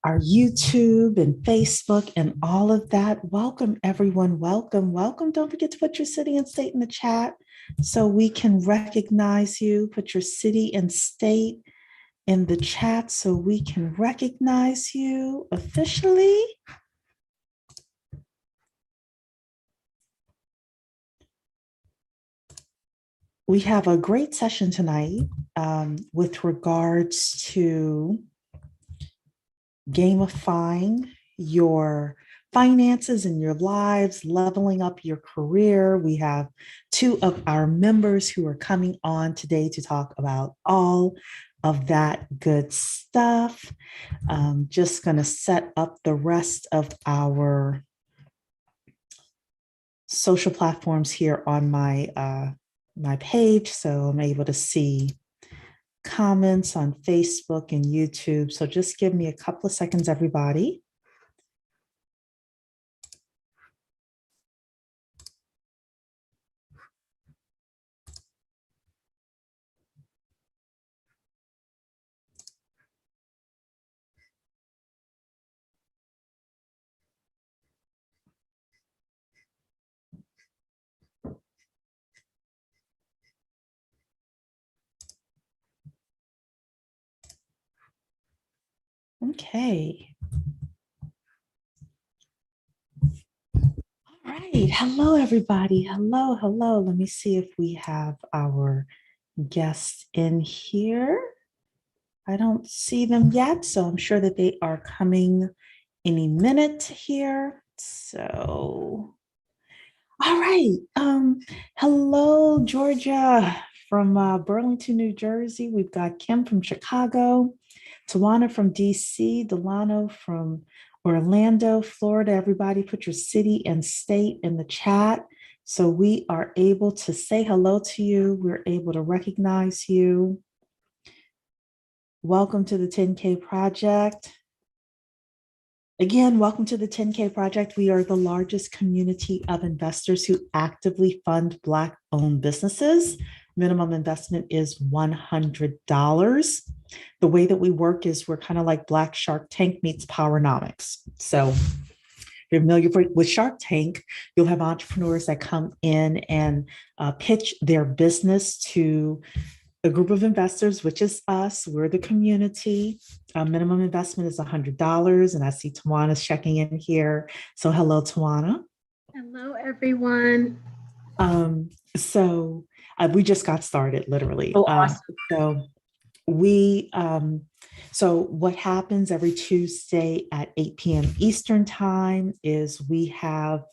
our YouTube and Facebook and all of that. Welcome, everyone. Welcome, welcome. Don't forget to put your city and state in the chat so we can recognize you. Put your city and state in the chat so we can recognize you officially. We have a great session tonight with regards to gamifying your finances and your lives, leveling up your career. We have two of our members who are coming on today to talk about all of that good stuff. Just going to set up the rest of our social platforms here on my my page, so I'm able to see comments on Facebook and YouTube. So just give me a couple of seconds, everybody. Okay. All right. Hello, everybody. Hello, hello. Let me see if we have our guests in here. I don't see them yet, so I'm sure that they are coming any minute here. So, all right. Hello, Georgia from Burlington, New Jersey. We've got Kim from Chicago, Tawana from DC, Delano from Orlando, Florida. Everybody put your city and state in the chat so we are able to say hello to you. We're able to recognize you. Welcome to the 10K Project. Again, welcome to the 10K Project. We are the largest community of investors who actively fund Black-owned businesses. Minimum investment is $100. The way that we work is we're kind of like Black Shark Tank meets Powernomics. So if you're familiar with Shark Tank, you'll have entrepreneurs that come in and pitch their business to a group of investors, which is us. We're the community. Minimum investment is $100. And I see Tawana's checking in here. So hello, Tawana. Hello, everyone. So we just got started, literally. Oh, awesome. So what happens every Tuesday at 8 p.m. Eastern time is we have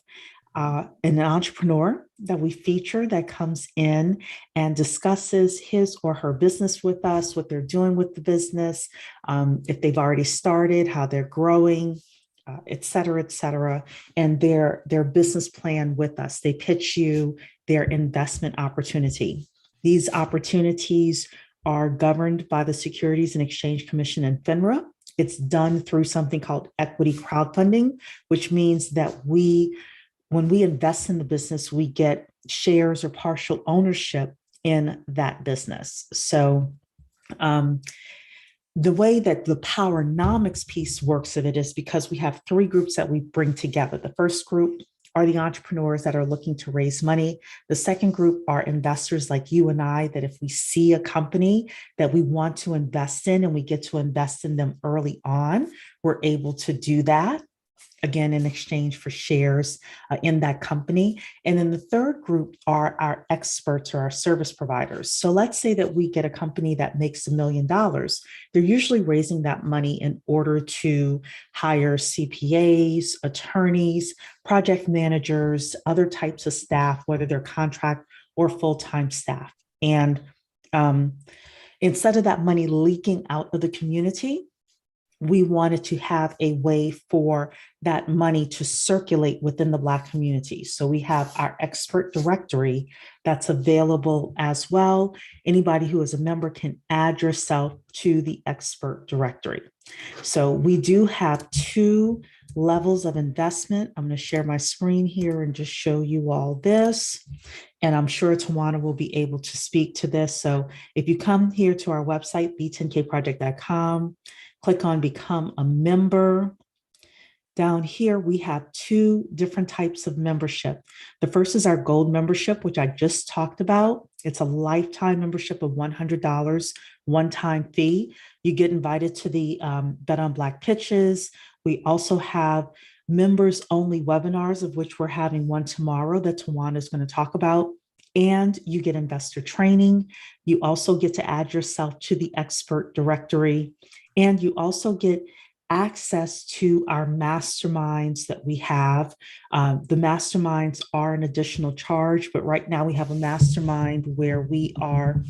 an entrepreneur that we feature that comes in and discusses his or her business with us, what they're doing with the business, if they've already started, how they're growing, et cetera, and their business plan with us. They pitch you their investment opportunity. These opportunities are governed by the Securities and Exchange Commission and FINRA. It's done through something called equity crowdfunding, which means that when we invest in the business, we get shares or partial ownership in that business. So the way that the Powernomics piece works of it is because we have three groups that we bring together. The first group are the entrepreneurs that are looking to raise money. The second group are investors like you and I, that if we see a company that we want to invest in and we get to invest in them early on, we're able to do that, again, in exchange for shares in that company. And then the third group are our experts or our service providers. So let's say that we get a company that makes $1 million. They're usually raising that money in order to hire CPAs, attorneys, project managers, other types of staff, whether they're contract or full-time staff. And instead of that money leaking out of the community, we wanted to have a way for that money to circulate within the Black community. So we have our expert directory that's available as well. Anybody who is a member can add yourself to the expert directory. So we do have two levels of investment. I'm going to share my screen here and just show you all this. And I'm sure Tawana will be able to speak to this. So if you come here to our website, b10kproject.com, click on Become a Member. Down here, we have two different types of membership. The first is our gold membership, which I just talked about. It's a lifetime membership of $100, one-time fee. You get invited to the Bet on Black pitches. We also have members only webinars, of which we're having one tomorrow that Tawana is going to talk about. And you get investor training. You also get to add yourself to the expert directory. And you also get access to our masterminds that we have. The masterminds are an additional charge, but right now we have a mastermind where we are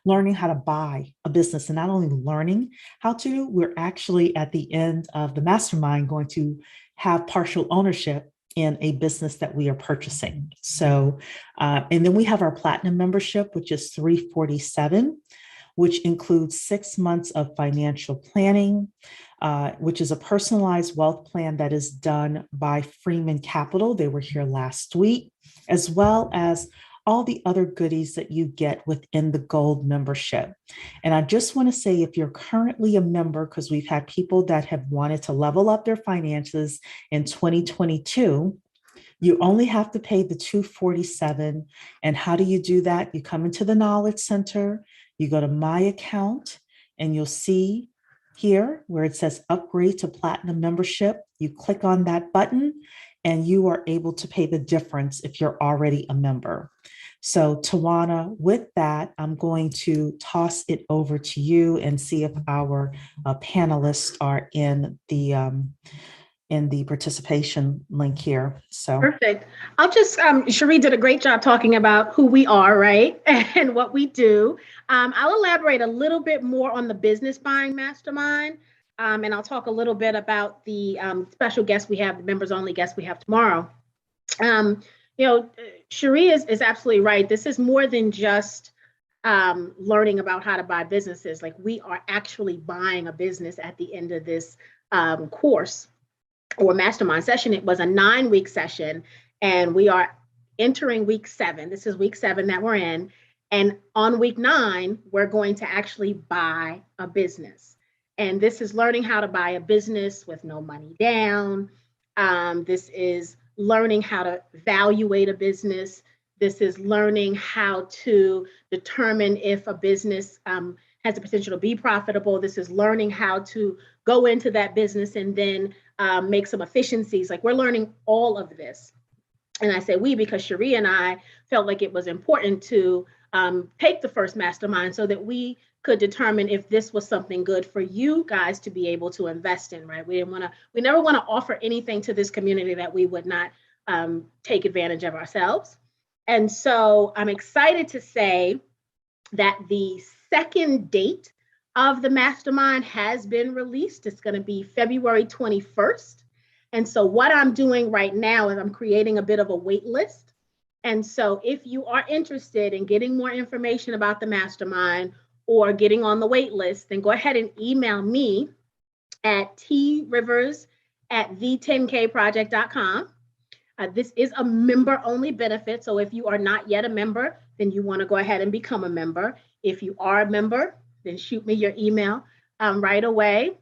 learning how to buy a business, and not only learning how to, we're actually at the end of the mastermind going to have partial ownership in a business that we are purchasing. So, and then we have our platinum membership, which is $347, which includes 6 months of financial planning, which is a personalized wealth plan that is done by Freeman Capital. They were here last week, as well as all the other goodies that you get within the gold membership. And I just want to say, if you're currently a member, because we've had people that have wanted to level up their finances in 2022, you only have to pay the $247. And how do you do that? You come into the Knowledge Center, you go to My Account, and you'll see here where it says Upgrade to Platinum Membership. You click on that button, and you are able to pay the difference if you're already a member. So Tawana, with that, I'm going to toss it over to you and see if our panelists are in the participation link here. So Perfect. I'll just, Cherie did a great job talking about who we are, right? And what we do. I'll elaborate a little bit more on the business buying mastermind. And I'll talk a little bit about the special guest we have, the members only guest we have tomorrow. Cherie is absolutely right. This is more than just learning about how to buy businesses. Like, we are actually buying a business at the end of this course or mastermind session. It was a 9-week session, and we are entering week 7. This is week 7 that we're in. And on week 9, we're going to actually buy a business. And this is learning how to buy a business with no money down. This is learning how to evaluate a business. This is learning how to determine if a business has the potential to be profitable. This is learning how to go into that business and then make some efficiencies. Like, we're learning all of this. And I say we because Cherie and I felt like it was important to take the first mastermind so that we could determine if this was something good for you guys to be able to invest in, right? We never want to offer anything to this community that we would not take advantage of ourselves. And so I'm excited to say that the second date of the mastermind has been released. It's going to be February 21st. And so what I'm doing right now is I'm creating a bit of a wait list. And so if you are interested in getting more information about the mastermind or getting on the wait list, then go ahead and email me at trivers@the10kproject.com. This is a member-only benefit. So if you are not yet a member, then you want to go ahead and become a member. If you are a member, then shoot me your email right away.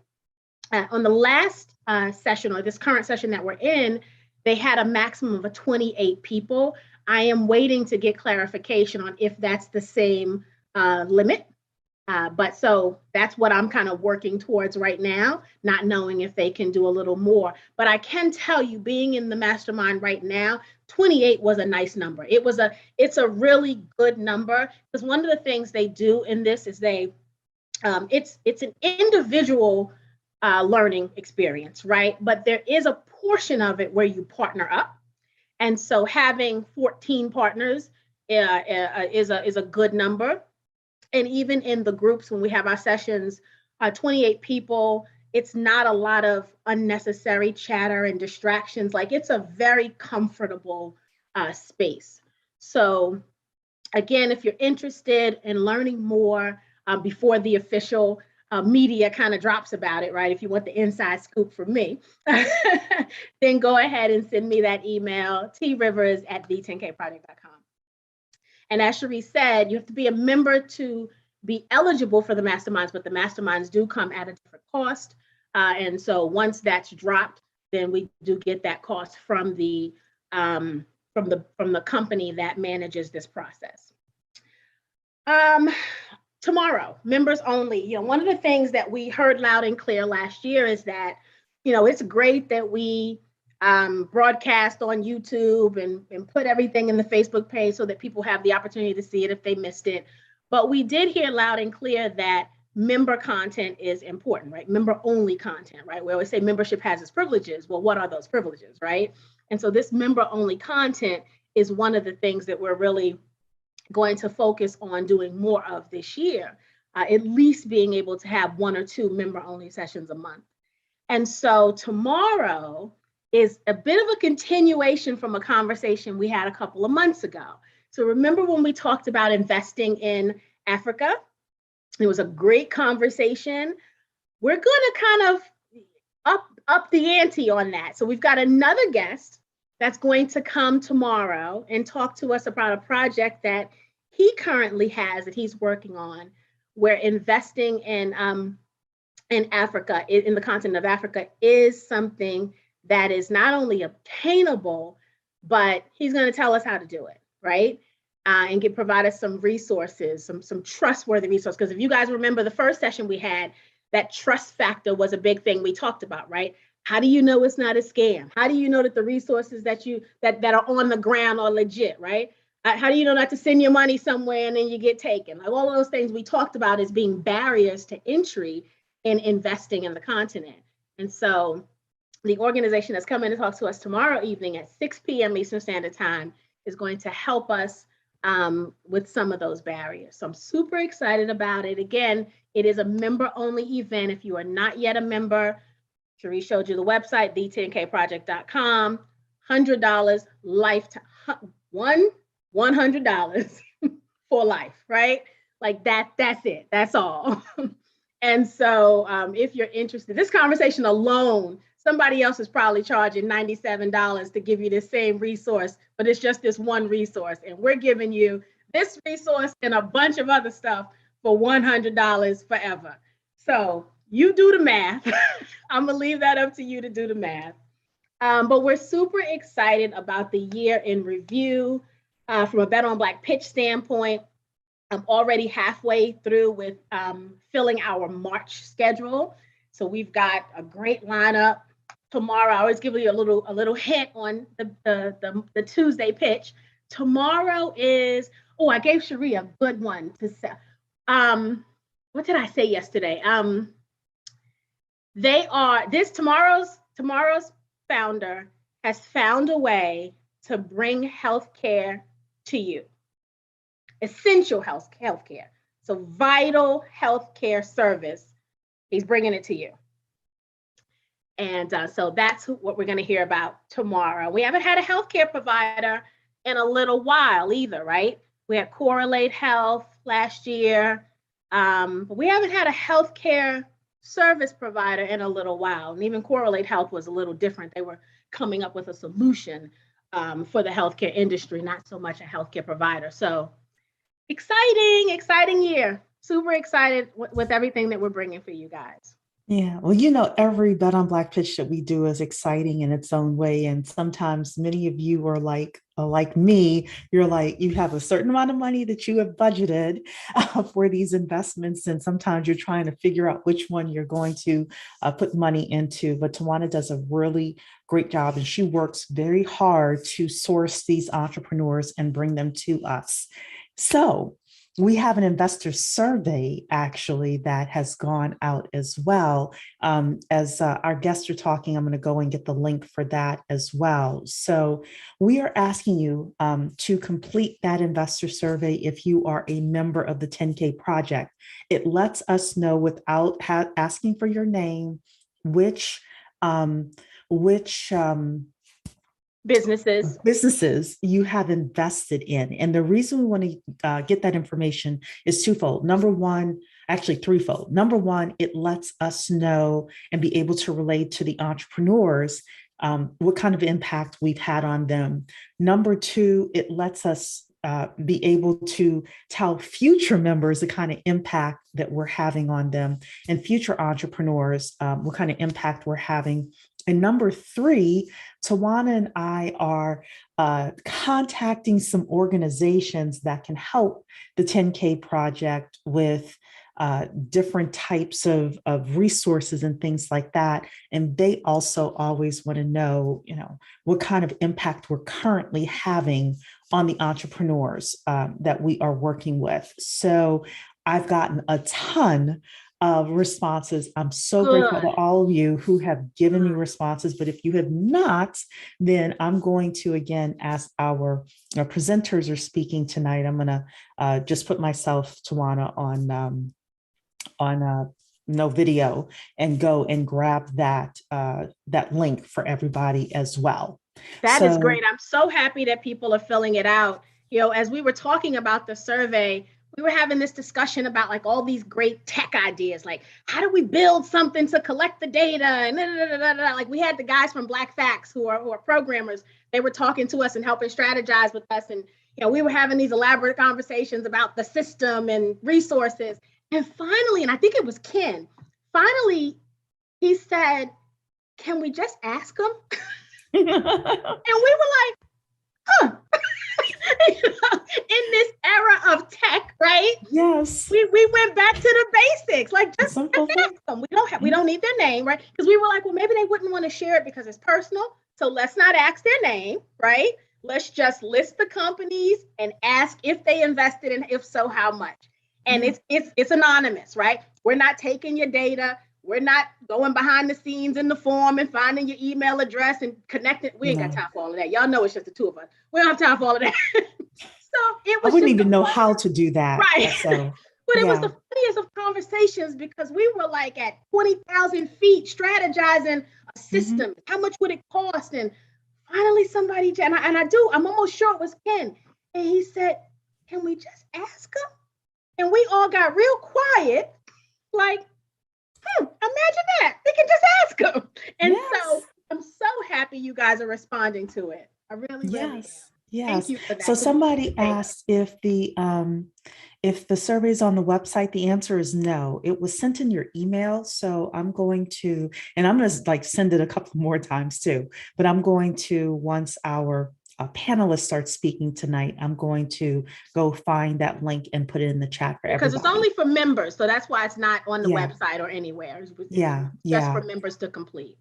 On the last session, or this current session that we're in, they had a maximum of 28 people. I am waiting to get clarification on if that's the same limit. But so that's what I'm kind of working towards right now, not knowing if they can do a little more. But I can tell you, being in the mastermind right now, 28 was a nice number. It's a really good number, because one of the things they do in this is it's an individual learning experience, right? But there is a portion of it where you partner up. And so having 14 partners is a good number. And even in the groups, when we have our sessions, 28 people It's not a lot of unnecessary chatter and distractions. Like, it's a very comfortable space. So again, if you're interested in learning more before the official media kind of drops about it, right? If you want the inside scoop from me, then go ahead and send me that email, trivers@the10kproject.com. And as Cherie said, you have to be a member to be eligible for the masterminds, but the masterminds do come at a different cost. And so once that's dropped, then we do get that cost from the company that manages this process. Tomorrow, members only. You know, one of the things that we heard loud and clear last year is that, you know, it's great that we broadcast on YouTube and put everything in the Facebook page so that people have the opportunity to see it if they missed it. But we did hear loud and clear that member content is important, right? Member only content, right? We always say membership has its privileges. Well, what are those privileges, right? And so this member only content is one of the things that we're really going to focus on doing more of this year, at least being able to have 1 or 2 member only sessions a month. And so tomorrow is a bit of a continuation from a conversation we had a couple of months ago. So remember when we talked about investing in Africa? It was a great conversation. We're going to kind of up the ante on that. So we've got another guest that's going to come tomorrow and talk to us about a project that he currently has that he's working on, where investing in Africa, in the continent of Africa, is something that is not only obtainable, but he's going to tell us how to do it, right? And provide us some resources, some trustworthy resources. Because if you guys remember the first session we had, that trust factor was a big thing we talked about, right? How do you know it's not a scam? How do you know that the resources that are on the ground are legit, right? How do you know not to send your money somewhere and then you get taken? Like, all of those things we talked about as being barriers to entry in investing in the continent. And so the organization that's coming to talk to us tomorrow evening at 6 p.m. Eastern Standard Time is going to help us with some of those barriers. So I'm super excited about it. Again, it is a member-only event. If you are not yet a member, Cherie showed you the website, the10kproject.com, $100 lifetime, $100 for life, right? Like that's it, that's all. And so if you're interested, this conversation alone, somebody else is probably charging $97 to give you the same resource, but it's just this one resource. And we're giving you this resource and a bunch of other stuff for $100 forever. So you do the math. I'm gonna leave that up to you to do the math. But we're super excited about the year in review. From a Bet on Black pitch standpoint, I'm already halfway through with filling our March schedule. So we've got a great lineup. Tomorrow, I always give you a little hint on the Tuesday pitch. Tomorrow is, I gave Cherie a good one to say. What did I say yesterday? Tomorrow's founder has found a way to bring healthcare to you. Essential healthcare. So vital healthcare service, he's bringing it to you. And so that's what we're going to hear about tomorrow. We haven't had a healthcare provider in a little while either, right? We had Correlate Health last year, but we haven't had a healthcare service provider in a little while. And even Correlate Health was a little different. They were coming up with a solution for the healthcare industry, not so much a healthcare provider. So exciting year. Super excited with everything that we're bringing for you guys. Yeah, well, you know, every Bet on Black pitch that we do is exciting in its own way. And sometimes many of you are like me, you're like, you have a certain amount of money that you have budgeted for these investments. And sometimes you're trying to figure out which one you're going to put money into. But Tawana does a really great job, and she works very hard to source these entrepreneurs and bring them to us. So we have an investor survey actually that has gone out as well. As our guests are talking, I'm going to go and get the link for that as well. So we are asking you to complete that investor survey if you are a member of the 10K Project. It lets us know without asking for your name which um, which businesses you have invested in. And the reason we want to get that information is twofold. Number one, actually threefold. Number one, it lets us know and be able to relate to the entrepreneurs what kind of impact we've had on them. Number two, it lets us be able to tell future members the kind of impact that we're having on them, and future entrepreneurs what kind of impact we're having. And number three, Tawana and I are contacting some organizations that can help the 10K project with different types of resources and things like that. And they also always want to know, what kind of impact we're currently having on the entrepreneurs that we are working with. So I've gotten a ton of responses. I'm so grateful to all of you who have given me responses. But if you have not, then I'm going to again ask our presenters are speaking tonight. I'm going to just put myself, Tawana, on no video and go and grab that link for everybody as well. That is great. I'm so happy that people are filling it out. As we were talking about the survey, we were having this discussion about like all these great tech ideas, like how do we build something to collect the data? And like we had the guys from Black Facts who are programmers. They were talking to us and helping strategize with us. And, we were having these elaborate conversations about the system and resources. And finally, and I think it was Ken, finally, he said, can we just ask them? And we were like, huh. In this era of tech, right? Yes. We went back to the basics, like just ask them. We don't need their name, right? Because we were like, well, maybe they wouldn't want to share it because it's personal. So let's not ask their name, right? Let's just list the companies and ask if they invested and if so, how much. And it's anonymous, right? We're not taking your data. We're not going behind the scenes in the form and finding your email address and connecting. We ain't got time for all of that. Y'all know it's just the two of us. We don't have time for all of that. So it was. I wouldn't even know how to do that. Right. So, but it was the funniest of conversations because we were like at 20,000 feet strategizing a system. How much would it cost? And finally somebody, I'm almost sure it was Ken. And he said, can we just ask him? And we all got real quiet, like, imagine that. We can just ask them. And so I'm so happy you guys are responding to it. I really am. Yes. Thank you for that. So somebody asked if the survey is on the website. The answer is no. It was sent in your email. So I'm going to send it a couple more times too. But I'm going to, once our panelists start speaking tonight, I'm going to go find that link and put it in the chat for everybody. Because it's only for members, so that's why it's not on the website or anywhere. It's just for members to complete.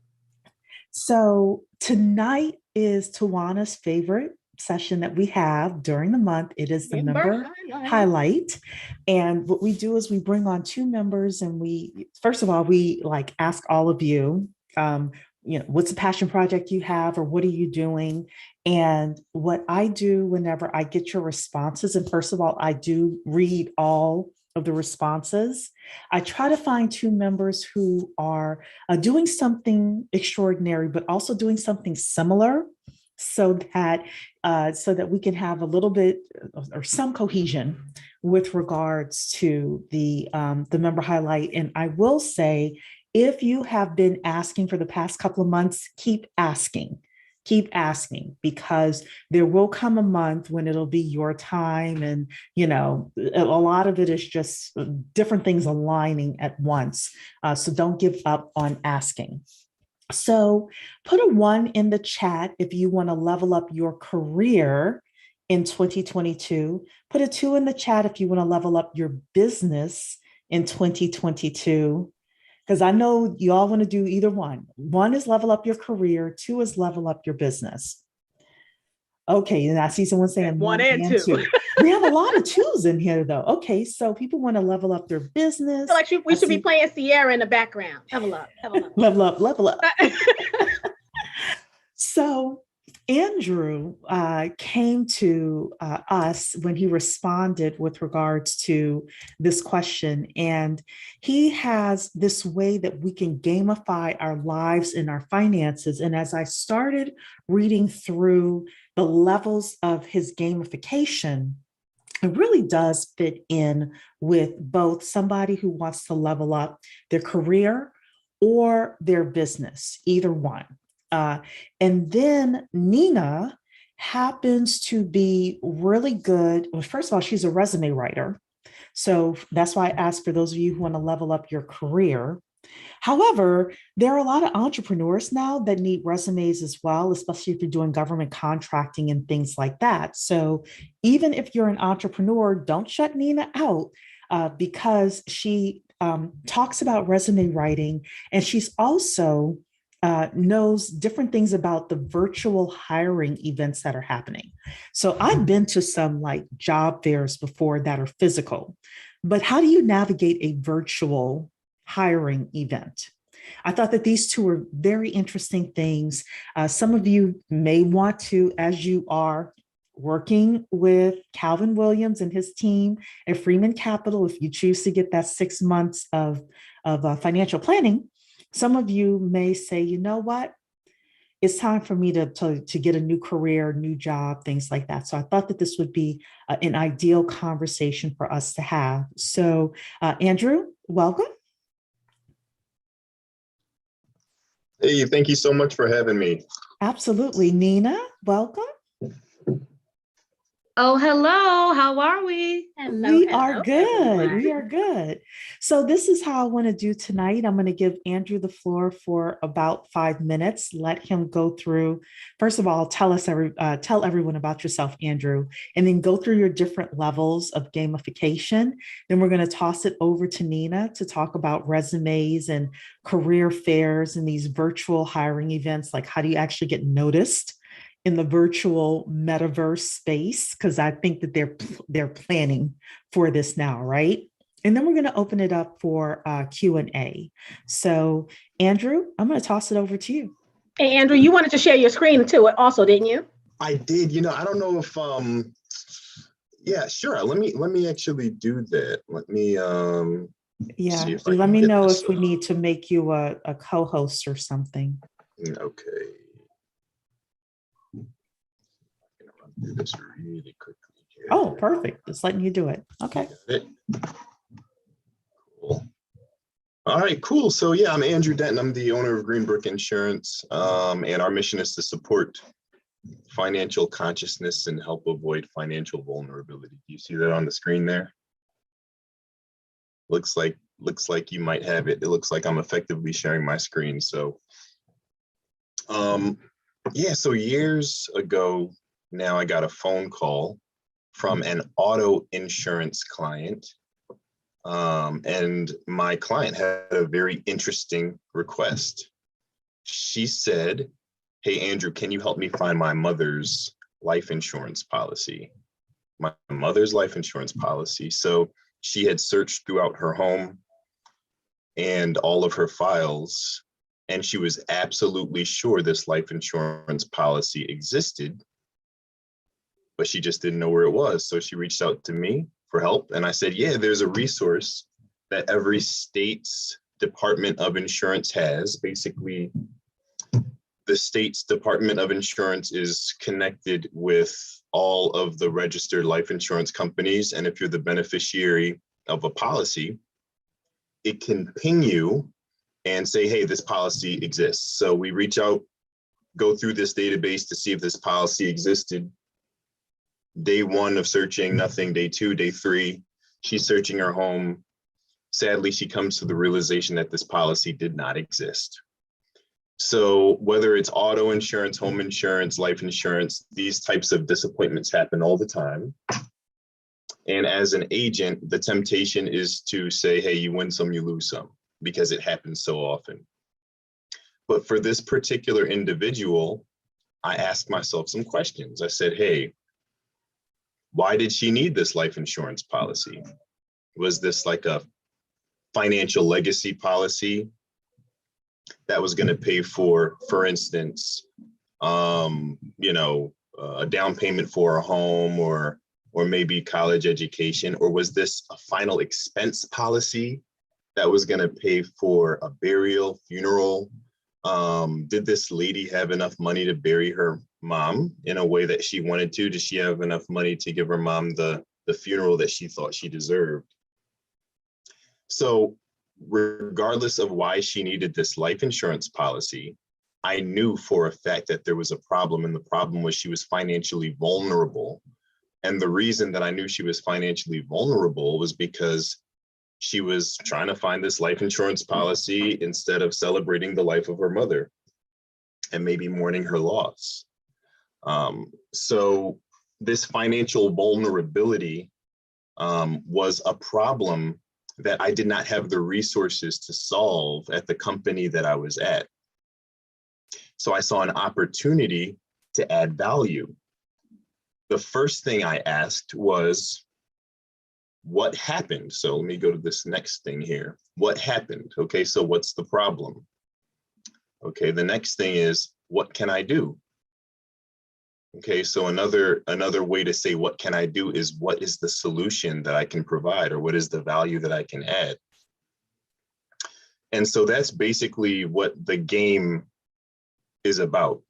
So tonight is Tawana's favorite session that we have during the month. It is the member highlight. And what we do is we bring on two members and first of all, we ask all of you, what's the passion project you have or what are you doing? And what I do whenever I get your responses, and first of all, I do read all of the responses. I try to find two members who are doing something extraordinary, but also doing something similar so that we can have a little bit or some cohesion with regards to the member highlight. And I will say, if you have been asking for the past couple of months, keep asking, because there will come a month when it'll be your time. And, a lot of it is just different things aligning at once. So don't give up on asking. So put a 1 in the chat if you want to level up your career in 2022. Put a 2 in the chat if you want to level up your business in 2022. Because I know you all want to do either one. 1 is level up your career. 2 is level up your business. Okay, and I see someone saying 1 and 2. We have a lot of 2s in here, though. Okay, so people want to level up their business. I feel like we should be playing Sierra in the background. Level up. Level up. So Andrew came to us when he responded with regards to this question. And he has this way that we can gamify our lives and our finances. And as I started reading through the levels of his gamification, it really does fit in with both somebody who wants to level up their career or their business, either one. And then Nina happens to be really good. Well, first of all, she's a resume writer. So that's why I asked for those of you who want to level up your career. However, there are a lot of entrepreneurs now that need resumes as well, especially if you're doing government contracting and things like that. So even if you're an entrepreneur, don't shut Nina out because she talks about resume writing, and she's also knows different things about the virtual hiring events that are happening. So I've been to some like job fairs before that are physical, but how do you navigate a virtual hiring event? I thought that these two were very interesting things. Some of you may want to, as you are working with Calvin Williams and his team at Freeman Capital, if you choose to get that 6 months of financial planning, some of you may say, you know what? It's time for me to get a new career, new job, things like that. So I thought that this would be an ideal conversation for us to have. So Andrew, welcome. Hey, thank you so much for having me. Absolutely. Nina, welcome. Oh, hello. How are we? We are good. We are good. So this is how I want to do tonight. I'm going to give Andrew the floor for about 5 minutes. Let him go through. First of all, tell everyone about yourself, Andrew, and then go through your different levels of gamification. Then we're going to toss it over to Nina to talk about resumes and career fairs and these virtual hiring events. Like, how do you actually get noticed in the virtual metaverse space? Because I think that they're planning for this now, right? And then we're going to open it up for Q&A. So Andrew, I'm going to toss it over to you. Hey, Andrew, you wanted to share your screen too also, didn't you? I did. I don't know if yeah, sure. Let me actually do that. Let me yeah, let me know if we need to make you a co-host or something. Okay. Do this really quickly here. Oh, perfect. Just letting you do it. Okay. Cool. All right, cool. So yeah, I'm Andrew Denton. I'm the owner of Greenbrook Insurance. And our mission is to support financial consciousness and help avoid financial vulnerability. Do you see that on the screen there? Looks like you might have it. It looks like I'm effectively sharing my screen. So yeah, so years ago, now I got a phone call from an auto insurance client. And my client had a very interesting request. She said, hey, Andrew, can you help me find my mother's life insurance policy? My mother's life insurance policy. So she had searched throughout her home and all of her files, and she was absolutely sure this life insurance policy existed, but she just didn't know where it was. So she reached out to me for help. And I said, yeah, there's a resource that every state's Department of Insurance has. Basically, the state's Department of Insurance is connected with all of the registered life insurance companies. And if you're the beneficiary of a policy, it can ping you and say, hey, this policy exists. So we reach out, go through this database to see if this policy existed. Day 1 of searching, nothing. Day 2, day 3, she's searching her home. Sadly, she comes to the realization that this policy did not exist. So whether it's auto insurance, home insurance, life insurance, these types of disappointments happen all the time. And as an agent, the temptation is to say, hey, you win some, you lose some, because it happens so often. But for this particular individual, I asked myself some questions. I said, hey, why did she need this life insurance policy? Was this like a financial legacy policy that was going to pay for instance, a down payment for a home or maybe college education? Or was this a final expense policy that was going to pay for a burial, funeral? Did this lady have enough money to bury her mom in a way that she wanted to? Did she have enough money to give her mom the funeral that she thought she deserved? So regardless of why she needed this life insurance policy, I knew for a fact that there was a problem, and the problem was she was financially vulnerable. And the reason that I knew she was financially vulnerable was because she was trying to find this life insurance policy instead of celebrating the life of her mother and maybe mourning her loss. So this financial vulnerability was a problem that I did not have the resources to solve at the company that I was at. So I saw an opportunity to add value. The first thing I asked was, what happened? So let me go to this next thing here. What happened? Okay, so what's the problem? Okay, the next thing is, what can I do? Okay, so another way to say what can I do is, what is the solution that I can provide, or what is the value that I can add? And so that's basically what the game is about.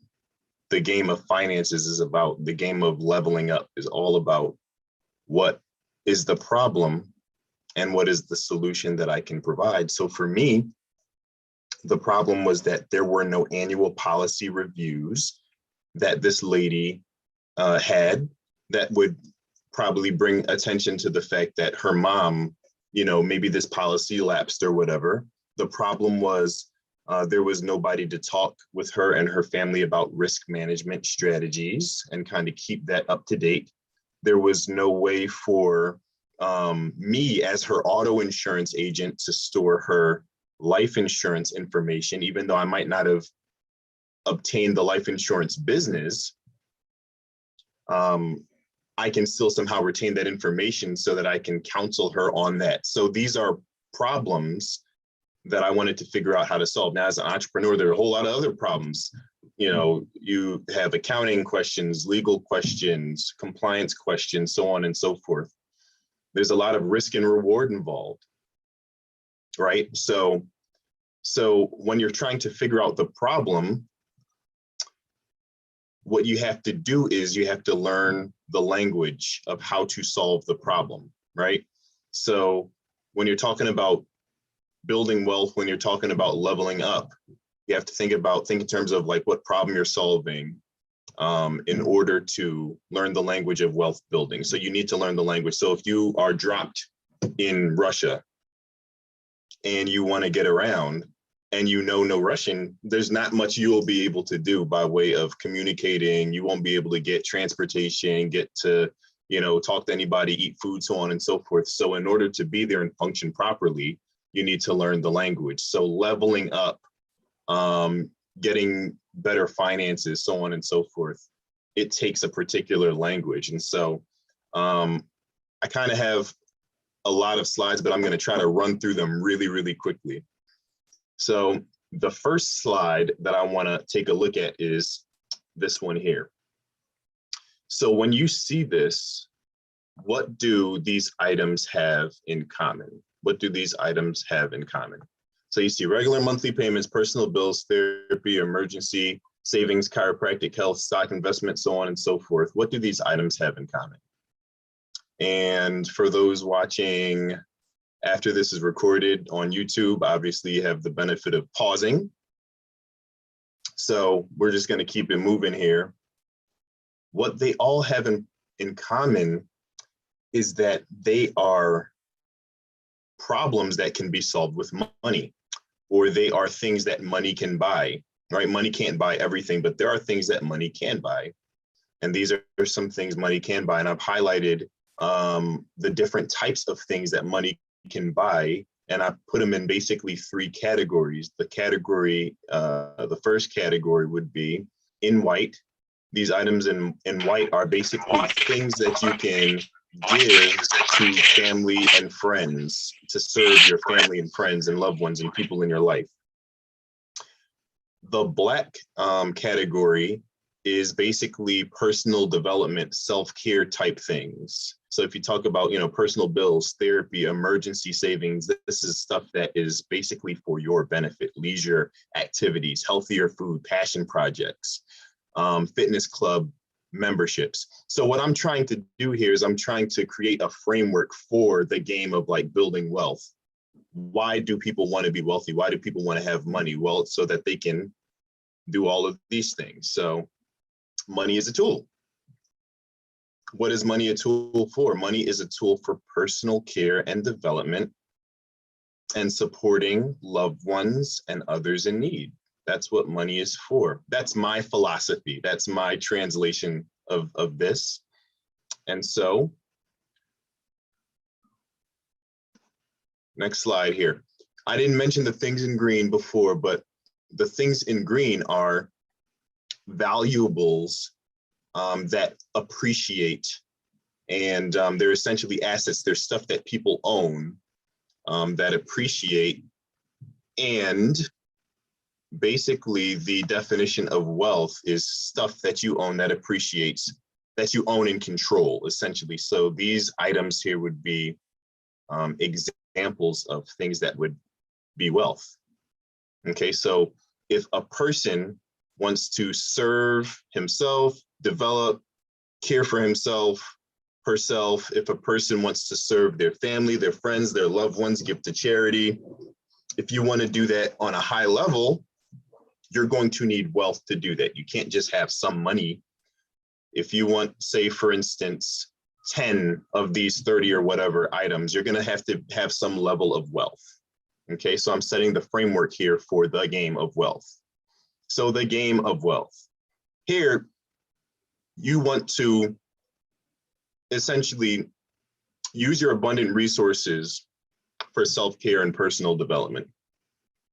The game of finances is about. The game of leveling up is all about what is the problem and what is the solution that I can provide. So for me, the problem was that there were no annual policy reviews that this lady had that would probably bring attention to the fact that her mom, maybe this policy lapsed or whatever. The problem was there was nobody to talk with her and her family about risk management strategies and kind of keep that up to date. There was no way for me as her auto insurance agent to store her life insurance information, even though I might not have obtained the life insurance business. I can still somehow retain that information so that I can counsel her on that. So these are problems that I wanted to figure out how to solve. Now, as an entrepreneur, there are a whole lot of other problems. You have accounting questions, legal questions, compliance questions, so on and so forth. There's a lot of risk and reward involved, right? So when you're trying to figure out the problem, what you have to do is you have to learn the language of how to solve the problem, right? So when you're talking about building wealth, when you're talking about leveling up, you have to think in terms of like what problem you're solving in order to learn the language of wealth building. So you need to learn the language. So if you are dropped in Russia and you want to get around and no Russian, there's not much you will be able to do by way of communicating. You won't be able to get transportation, get to, talk to anybody, eat food, so on and so forth. So in order to be there and function properly, you need to learn the language. So leveling up, getting better finances, so on and so forth, it takes a particular language. And so I kind of have a lot of slides, but I'm going to try to run through them really, really quickly. So the first slide that I want to take a look at is this one here. So when you see this, what do these items have in common? What do these items have in common? So you see regular monthly payments, personal bills, therapy, emergency, savings, chiropractic, health, stock investment, so on and so forth. What do these items have in common? And for those watching after this is recorded on YouTube, obviously you have the benefit of pausing. So we're just going to keep it moving here. What they all have in common is that they are problems that can be solved with money, or they are things that money can buy, right? Money can't buy everything, but there are things that money can buy. And these are some things money can buy. And I've highlighted the different types of things that money can buy. And I put them in basically three categories. The first category would be in white. These items in white are basically things that you can give to family and friends, to serve your family and friends and loved ones and people in your life. The black category is basically personal development, self-care type things. So if you talk about, personal bills, therapy, emergency savings, this is stuff that is basically for your benefit: leisure activities, healthier food, passion projects, fitness club memberships. So what I'm trying to do here is I'm trying to create a framework for the game of like building wealth. Why do people want to be wealthy? Why do people want to have money? Well, so that they can do all of these things. So money is a tool. What is money a tool for? Money is a tool for personal care and development and supporting loved ones and others in need. That's what money is for. That's my philosophy. That's my translation of this. And so, next slide here. I didn't mention the things in green before, but the things in green are valuables that appreciate, and they're essentially assets. They're stuff that people own that appreciate. And basically the definition of wealth is stuff that you own that appreciates, that you own and control, essentially. So these items here would be examples of things that would be wealth. Okay, so if a person wants to serve himself, develop, care for himself, herself, if a person wants to serve their family, their friends, their loved ones, give to charity, if you want to do that on a high level, you're going to need wealth to do that. You can't just have some money. If you want, say, for instance, 10 of these 30 or whatever items, you're going to have some level of wealth. Okay, so I'm setting the framework here for the game of wealth. So the game of wealth. Here, you want to essentially use your abundant resources for self-care and personal development.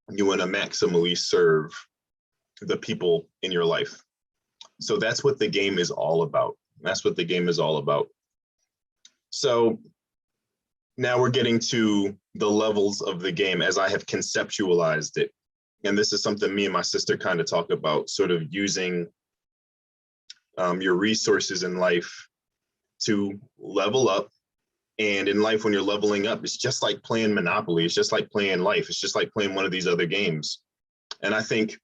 You want to maximally serve the people in your life. So that's what the game is all about. That's what the game is all about. So now we're getting to the levels of the game as I have conceptualized it. And this is something me and my sister kind of talk about, sort of using your resources in life to level up. And in life, when you're leveling up, it's just like playing Monopoly. It's just like playing life. It's just like playing one of these other games. And I think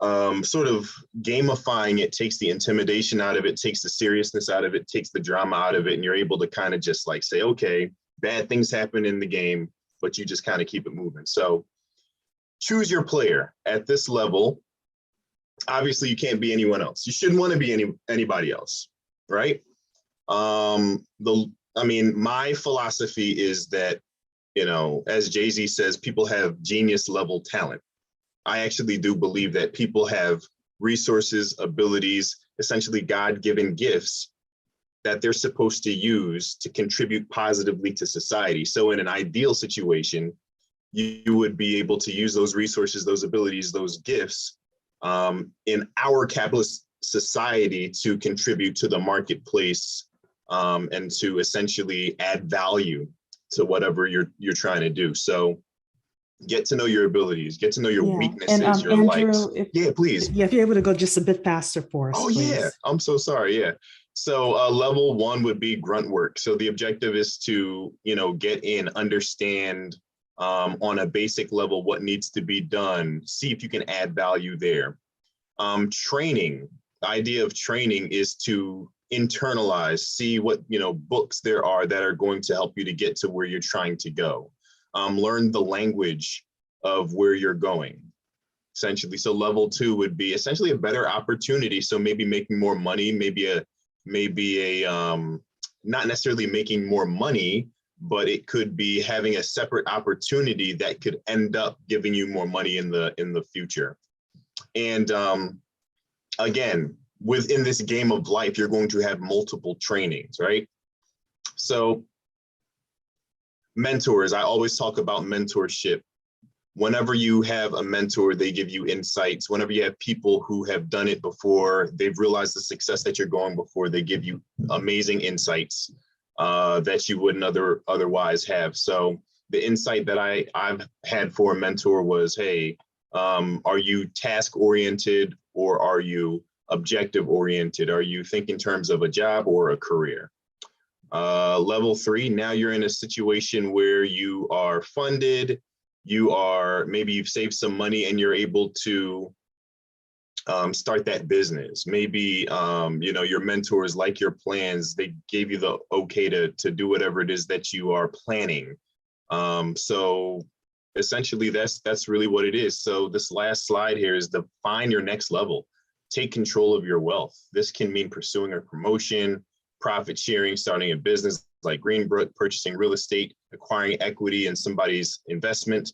sort of gamifying it takes the intimidation out of it, takes the seriousness out of it, takes the drama out of it. And you're able to kind of just like say, okay, bad things happen in the game, but you just kind of keep it moving. So choose your player at this level. Obviously, you can't be anyone else. You shouldn't want to be anybody else, right? My philosophy is that, as Jay-Z says, people have genius level talent. I actually do believe that people have resources, abilities, essentially God-given gifts that they're supposed to use to contribute positively to society. So in an ideal situation, you would be able to use those resources, those abilities, those gifts in our capitalist society to contribute to the marketplace and to essentially add value to whatever you're trying to do. So get to know your abilities, get to know your weaknesses, and, your Andrew, likes. Please. Yeah, if you're able to go just a bit faster for us, please. Yeah, I'm so sorry. Yeah. So level 1 would be grunt work. So the objective is to, get in, understand on a basic level what needs to be done, see if you can add value there. Training, the idea of training is to internalize, see what, books there are that are going to help you to get to where you're trying to go. Learn the language of where you're going, essentially. So level 2 would be essentially a better opportunity. So maybe making more money, maybe not necessarily making more money, but it could be having a separate opportunity that could end up giving you more money in the future. And again, within this game of life, you're going to have multiple trainings, right? So mentors, I always talk about mentorship. Whenever you have a mentor, they give you insights. Whenever you have people who have done it before, they've realized the success that you're going before, they give you amazing insights that you wouldn't otherwise have. So the insight that I've had for a mentor was, hey, are you task oriented or are you objective oriented? Are you thinking in terms of a job or a career? Level 3, now you're in a situation where you are funded, maybe you've saved some money and you're able to start that business. Maybe, your mentors like your plans, they gave you the okay to do whatever it is that you are planning. So essentially that's really what it is. So this last slide here is define your next level. Take control of your wealth. This can mean pursuing a promotion, profit sharing, starting a business like Greenbrook, purchasing real estate, acquiring equity in somebody's investment.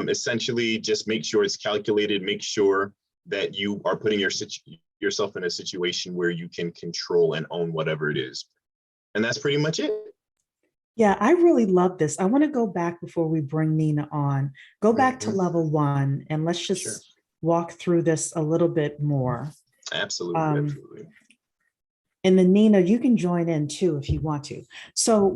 Essentially, just make sure it's calculated, make sure that you are putting yourself in a situation where you can control and own whatever it is. And that's pretty much it. Yeah, I really love this. I want to go back before we bring Nina on. Go back to level 1 and let's just walk through this a little bit more. Absolutely, absolutely. And then Nina, you can join in too if you want to. So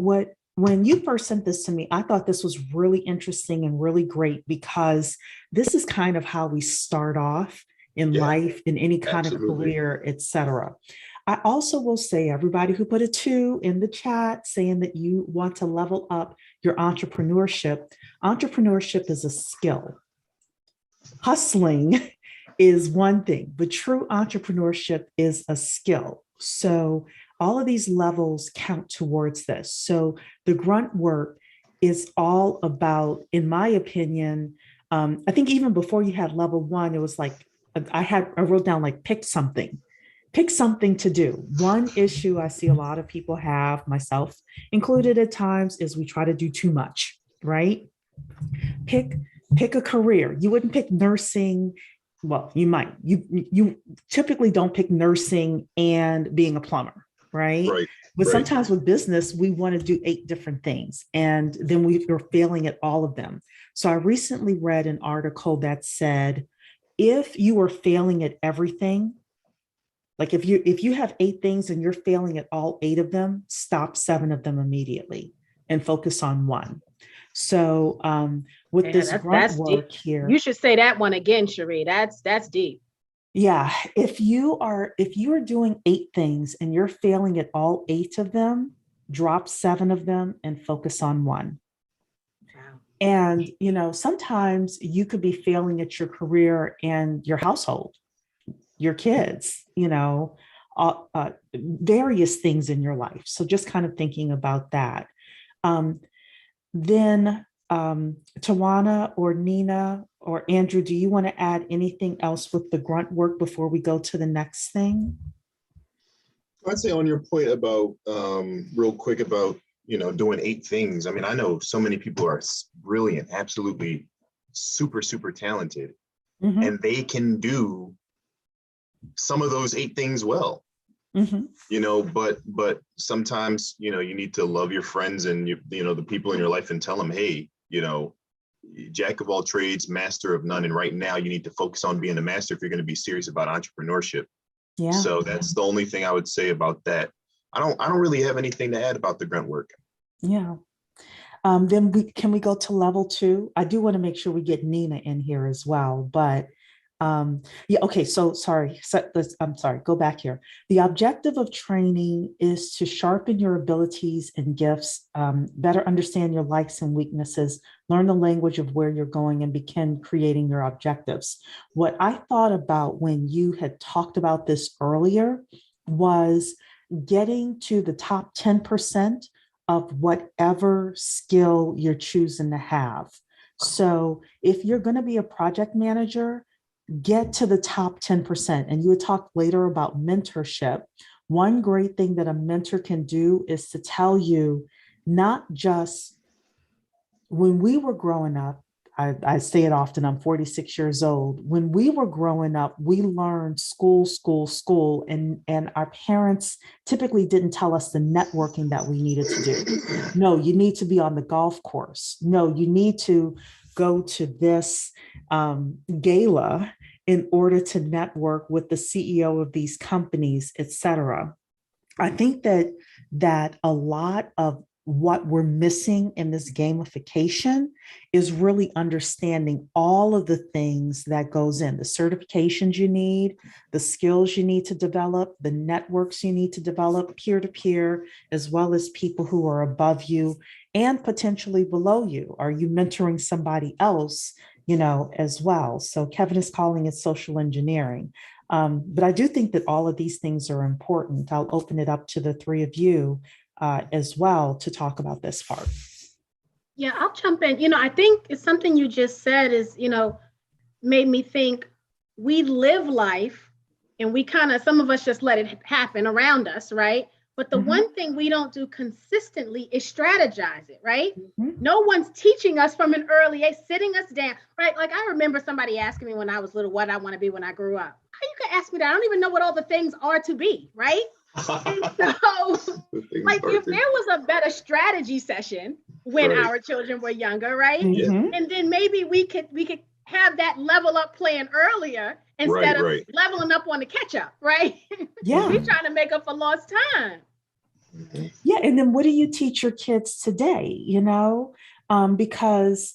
when you first sent this to me, I thought this was really interesting and really great because this is kind of how we start off in life, in any kind of career, etc. I also will say, everybody who put a 2 in the chat saying that you want to level up your entrepreneurship is a skill. Hustling is one thing, but true entrepreneurship is a skill. So all of these levels count towards this. So the grunt work is all about, in my opinion, I think even before you had level 1, it was like, I wrote down like, pick something to do. One issue I see a lot of people have, myself included at times, is we try to do too much, right? Pick a career. You wouldn't pick nursing. Well, you might. You typically don't pick nursing and being a plumber, right? But sometimes with business, we want to do 8 different things, and then we're failing at all of them. So I recently read an article that said, if you are failing at everything, like if you have 8 things and you're failing at all 8 of them, stop 7 of them immediately and focus on 1. So with this grunt work deep. here, you should say that one again, Cherie. That's deep. Yeah, if you are doing 8 things and you're failing at all 8 of them, drop 7 of them and focus on 1. Wow. And sometimes you could be failing at your career and your household, your kids, various things in your life. So just kind of thinking about that. Then Tawana or Nina or Andrew, do you want to add anything else with the grunt work before we go to the next thing? I'd say on your point about real quick about doing 8 things. I mean, I know so many people are brilliant, absolutely super, super talented, and they can do some of those 8 things well. But sometimes you need to love your friends and the people in your life and tell them, hey, jack of all trades, master of none, and right now you need to focus on being a master if you're going to be serious about entrepreneurship. Yeah. So that's the only thing I would say about that. I don't really have anything to add about the grunt work. Yeah. Then can we go to level 2? I do want to make sure we get Nina in here as well, but okay. So sorry. I'm sorry. Go back here. The objective of training is to sharpen your abilities and gifts, better understand your likes and weaknesses, learn the language of where you're going, and begin creating your objectives. What I thought about when you had talked about this earlier was getting to the top 10% of whatever skill you're choosing to have. So if you're going to be a project manager, get to the top 10%. And you would talk later about mentorship. One great thing that a mentor can do is to tell you, not just when we were growing up, I say it often, I'm 46 years old. When we were growing up, we learned school, and our parents typically didn't tell us the networking that we needed to do. No, you need to be on the golf course. No, you need to go to this gala in order to network with the CEO of these companies, et cetera. I think that a lot of what we're missing in this gamification is really understanding all of the things that goes in, the certifications you need, the skills you need to develop, the networks you need to develop peer-to-peer, as well as people who are above you and potentially below you. Are you mentoring somebody else, as well? So Kevin is calling it social engineering. But I do think that all of these things are important. I'll open it up to the three of you as well to talk about this part. Yeah, I'll jump in. I think it's something you just said is, made me think we live life and we some of us just let it happen around us, right? But the one thing we don't do consistently is strategize it, right? No one's teaching us from an early age, sitting us down, right? Like I remember somebody asking me when I was little, what I want to be when I grew up. How you can ask me that? I don't even know what all the things are to be, right? And so, like, if there was a better strategy session when our children were younger, right? And then maybe we could have that level up plan earlier instead of leveling up on the catch up, right? Yeah. We're trying to make up for lost time. Yeah. And then what do you teach your kids today, because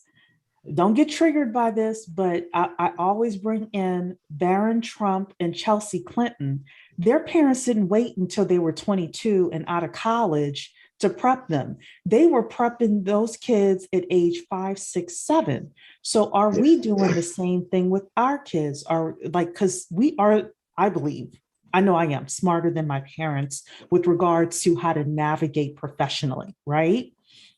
don't get triggered by this, but I always bring in Barron Trump and Chelsea Clinton. Their parents didn't wait until they were 22 and out of college to prep them. They were prepping those kids at age 5, 6, 7. So are we doing the same thing with our kids? Because we are, I believe, I know I am smarter than my parents with regards to how to navigate professionally, right?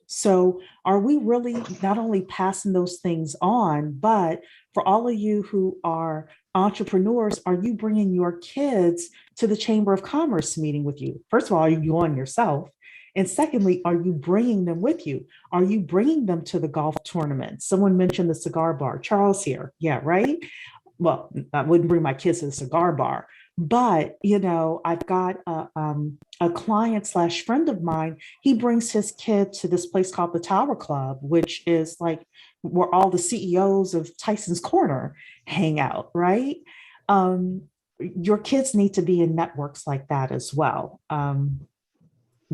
So are we really not only passing those things on, but for all of you who are entrepreneurs, are you bringing your kids to the Chamber of Commerce meeting with you? First of all, are you going yourself? And secondly, are you bringing them with you? Are you bringing them to the golf tournament? Someone mentioned the cigar bar. Charles here. Yeah, right? Well, I wouldn't bring my kids to the cigar bar. But, I've got a client / friend of mine. He brings his kid to this place called the Tower Club, which is like where all the CEOs of Tyson's Corner hang out, right? Your kids need to be in networks like that as well.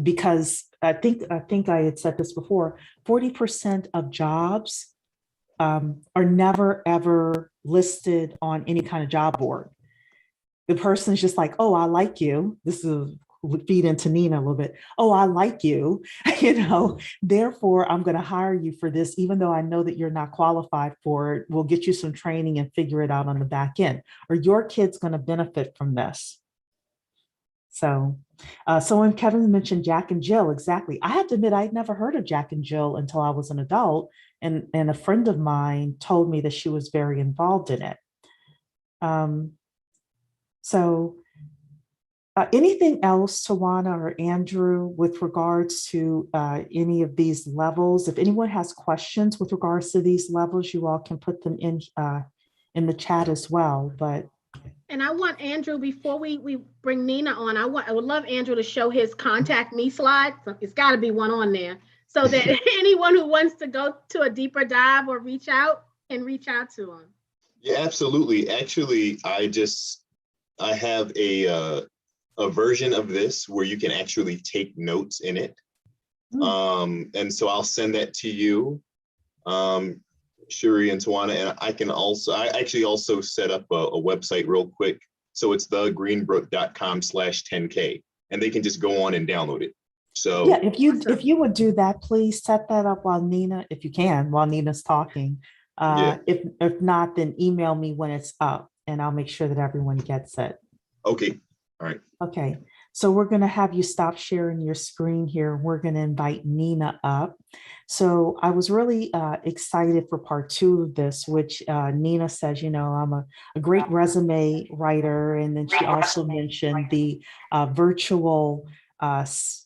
Because I think I had said this before, 40% of jobs are never, ever listed on any kind of job board. The person's just like, oh, I like you. This is feed into Nina a little bit. Oh, I like you, therefore I'm going to hire you for this, even though I know that you're not qualified for it. We'll get you some training and figure it out on the back end. Or your kid's going to benefit from this. So when Kevin mentioned Jack and Jill, exactly. I have to admit, I'd never heard of Jack and Jill until I was an adult. And a friend of mine told me that she was very involved in it. So anything else, Tawana or Andrew, with regards to any of these levels? If anyone has questions with regards to these levels, you all can put them in the chat as well. And I want Andrew, before we bring Nina on, I would love Andrew to show his contact me slide. So it's got to be one on there so that anyone who wants to go to a deeper dive or reach out can reach out to him. Yeah, absolutely. Actually, I have a version of this where you can actually take notes in it. And so I'll send that to you, Shuri and Tawana, and I actually also set up a website real quick. So it's thegreenbrook.com/10K, and they can just go on and download it. So yeah, if you would do that, please set that up while Nina's talking. If not, then email me when it's up and I'll make sure that everyone gets it. Okay. All right. Okay. So we're going to have you stop sharing your screen here. We're going to invite Nina up. So I was really excited for part 2 of this, which Nina says, I'm a great resume writer. And then she also mentioned the virtual events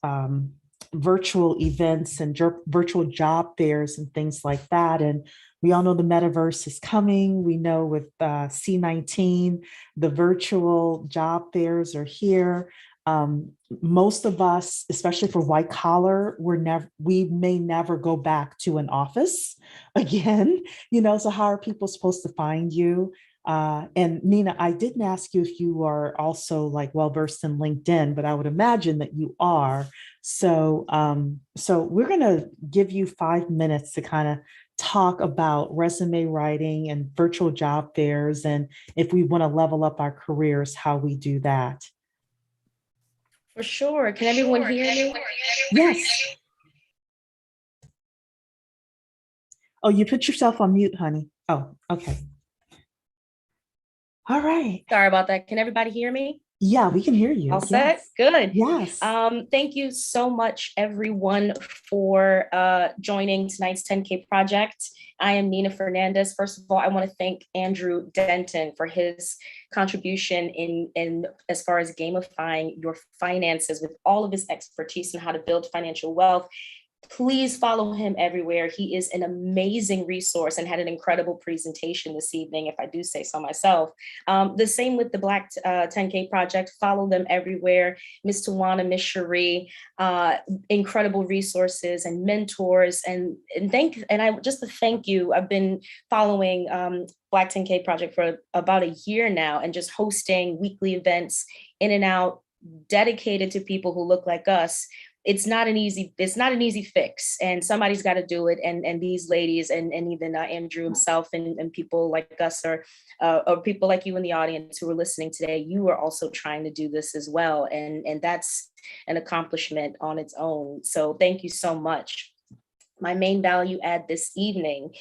and virtual job fairs and things like that. And we all know the metaverse is coming. We know with C19, the virtual job fairs are here. Most of us, especially for white collar, we may never go back to an office again, so how are people supposed to find you? And Nina, I didn't ask you if you are also like well-versed in LinkedIn, but I would imagine that you are. So we're going to give you 5 minutes to kind of talk about resume writing and virtual job fairs, and if we want to level up our careers, how we do that. For sure. Can everyone hear me? Yes. Oh, you put yourself on mute, honey. Oh, okay. All right. Sorry about that. Can everybody hear me? Yeah, we can hear you. All set? Yes. Good. Yes. Thank you so much, everyone, for joining tonight's 10K project. I am Nina Fernandez. First of all, I want to thank Andrew Denton for his contribution in as far as gamifying your finances with all of his expertise in how to build financial wealth. Please follow him everywhere. He is an amazing resource and had an incredible presentation this evening, if I do say so myself. The same with the Black 10K Project. Follow them everywhere. Miss Tawana, Miss Cherie, incredible resources and mentors. And I just to thank you. I've been following Black 10K Project for about a year now and just hosting weekly events in and out, dedicated to people who look like us. It's not an easy fix, and somebody's got to do it. And these ladies and even Andrew himself and people like us or people like you in the audience who are listening today, you are also trying to do this as well. And that's an accomplishment on its own. So thank you so much. My main value add this evening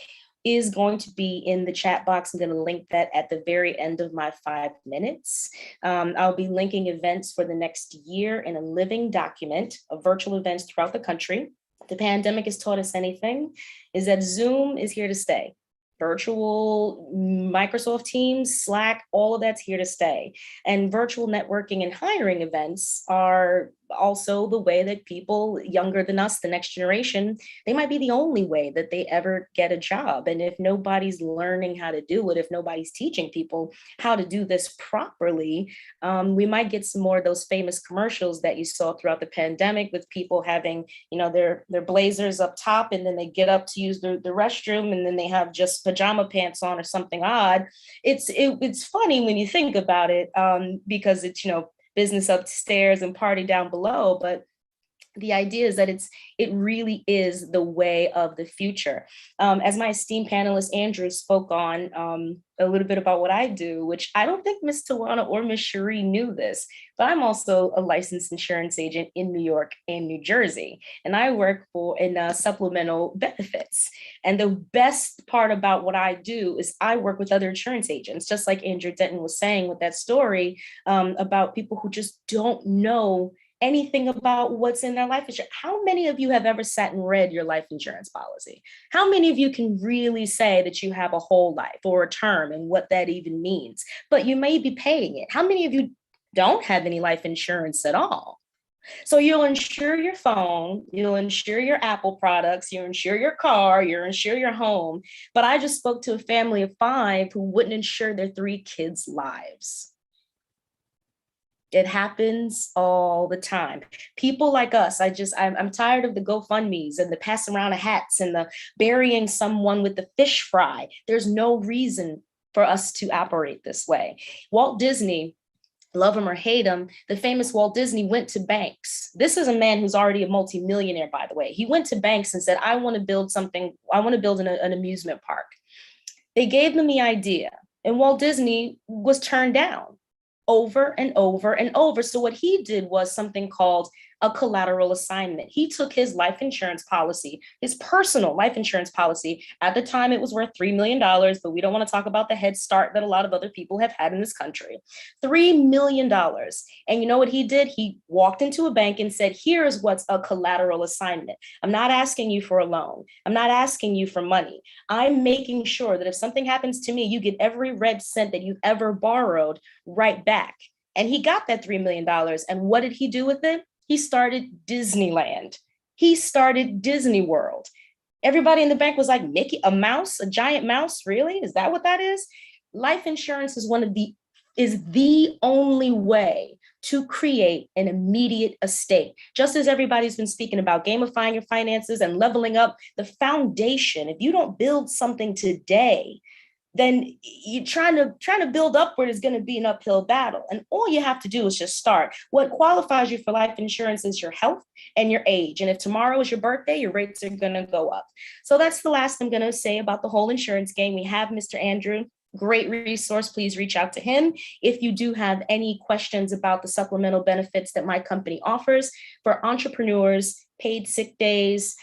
is going to be in the chat box. I'm going to link that at the very end of my 5 minutes. I'll be linking events for the next year in a living document of virtual events throughout the country. The pandemic has taught us anything, is that Zoom is here to stay. Virtual Microsoft Teams, Slack, all of that's here to stay. And virtual networking and hiring events are also the way that people younger than us, the next generation, they might be the only way that they ever get a job. And if nobody's learning how to do it, if nobody's teaching people how to do this properly, we might get some more of those famous commercials that you saw throughout the pandemic with people having, their blazers up top, and then they get up to use the restroom, and then they have just pajama pants on or something odd. It's funny when you think about it, because it's, business upstairs and party down below, but the idea is that it really is the way of the future. As my esteemed panelist Andrew spoke on a little bit about what I do, which I don't think Miss Tawana or Miss Cherie knew this, but I'm also a licensed insurance agent in New York and New Jersey, and I work in supplemental benefits. And the best part about what I do is I work with other insurance agents, just like Andrew Denton was saying with that story about people who just don't know anything about what's in their life insurance. How many of you have ever sat and read your life insurance policy? How many of you can really say that you have a whole life or a term and what that even means? But you may be paying it. How many of you don't have any life insurance at all? So you'll insure your phone, you'll insure your Apple products, you'll insure your car, you'll insure your home. But I just spoke to a family of 5 who wouldn't insure their 3 kids' lives. It happens all the time. People like us, I'm tired of the GoFundMes and the pass around of hats and the burying someone with the fish fry. There's no reason for us to operate this way. Walt Disney, love him or hate him, the famous Walt Disney went to banks. This is a man who's already a multimillionaire, by the way. He went to banks and said, I want to build an amusement park. They gave them the idea, and Walt Disney was turned down over and over and over. So what he did was something called a collateral assignment. He took his life insurance policy, his personal life insurance policy. At the time, it was worth $3 million, but we don't want to talk about the head start that a lot of other people have had in this country. $3 million. And you know what he did? He walked into a bank and said, here's what's a collateral assignment. I'm not asking you for a loan. I'm not asking you for money. I'm making sure that if something happens to me, you get every red cent that you've ever borrowed right back. And he got that $3 million. And what did he do with it? He started Disneyland. He started Disney World. Everybody in the bank was like, Mickey, a mouse, a giant mouse, really? Is that what that is? Life insurance is one of the is the only way to create an immediate estate. Just as everybody's been speaking about gamifying your finances and leveling up the foundation, if you don't build something today, then you're trying to build upward is going to be an uphill battle. And all you have to do is just start. What qualifies you for life insurance is your health and your age. And if tomorrow is your birthday, your rates are going to go up. So that's the last I'm going to say about the whole insurance game. We have Mr. Andrew. Great resource. Please reach out to him if you do have any questions about the supplemental benefits that my company offers for entrepreneurs, paid sick days.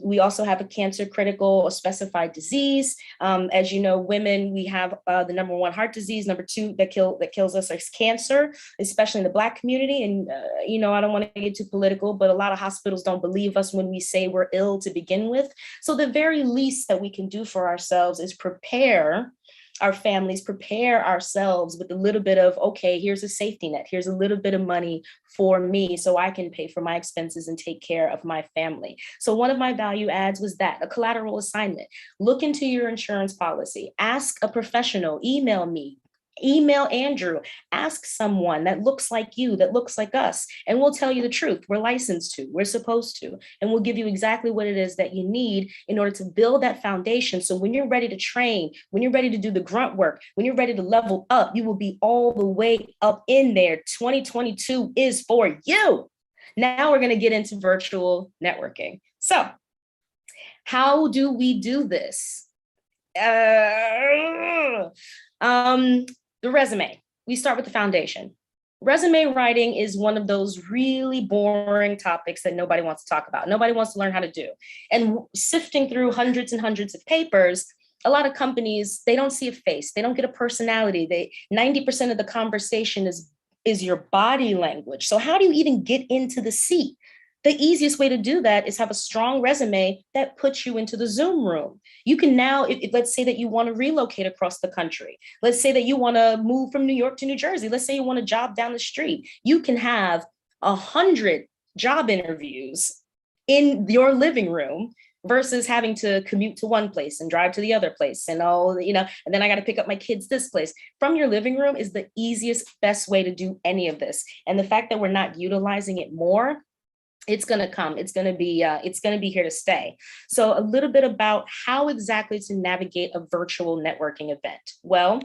We also have a cancer critical or specified disease. As you know, women, we have the number one heart disease, number two that kills us is cancer, especially in the Black community. And, I don't want to get too political, but a lot of hospitals don't believe us when we say we're ill to begin with. So the very least that we can do for ourselves is prepare our families, prepare ourselves with a little bit of, okay, here's a safety net. Here's a little bit of money for me so I can pay for my expenses and take care of my family. So one of my value adds was that, a collateral assignment. Look into your insurance policy, ask a professional, email me, email Andrew, ask someone that looks like you, that looks like us, and we'll tell you the truth. We're licensed to, we're supposed to, and we'll give you exactly what it is that you need in order to build that foundation. So when you're ready to train, when you're ready to do the grunt work, when you're ready to level up, you will be all the way up in there. 2022 is for you. Now we're going to get into virtual networking. So how do we do this? The resume. We start with the foundation. Resume writing is one of those really boring topics that nobody wants to talk about. Nobody wants to learn how to do. And sifting through hundreds and hundreds of papers, a lot of companies, they don't see a face. They don't get a personality. 90% of the conversation is your body language. So how do you even get into the seat? The easiest way to do that is have a strong resume that puts you into the Zoom room. You can now, let's say that you want to relocate across the country. Let's say that you want to move from New York to New Jersey. Let's say you want a job down the street. You can have 100 job interviews in your living room versus having to commute to one place and drive to the other place and and then I got to pick up my kids this place. From your living room is the easiest, best way to do any of this. And the fact that we're not utilizing it more, it's going to come. It's going to be here to stay. So a little bit about how exactly to navigate a virtual networking event. Well,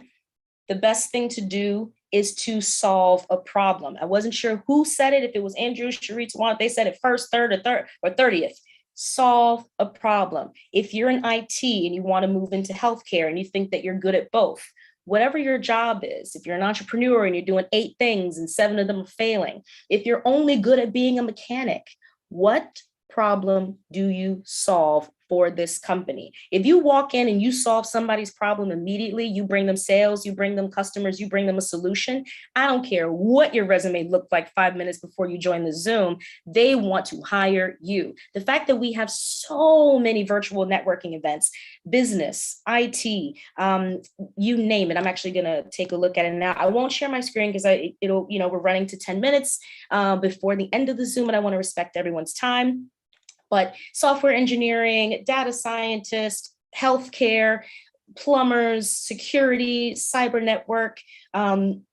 the best thing to do is to solve a problem. I wasn't sure who said it, if it was Andrew, Sharit's one, they said it first, third, or 30th. Solve a problem. If you're in IT and you want to move into healthcare and you think that you're good at both, whatever your job is, if you're an entrepreneur and you're doing 8 things and 7 of them are failing, if you're only good at being a mechanic, what problem do you solve for this company? If you walk in and you solve somebody's problem immediately, you bring them sales, you bring them customers, you bring them a solution. I don't care what your resume looked like 5 minutes before you join the Zoom, they want to hire you. The fact that we have so many virtual networking events, business, IT, you name it. I'm actually gonna take a look at it now. I won't share my screen because we're running to 10 minutes before the end of the Zoom and I want to respect everyone's time. But software engineering, data scientists, healthcare, plumbers, security, cyber network,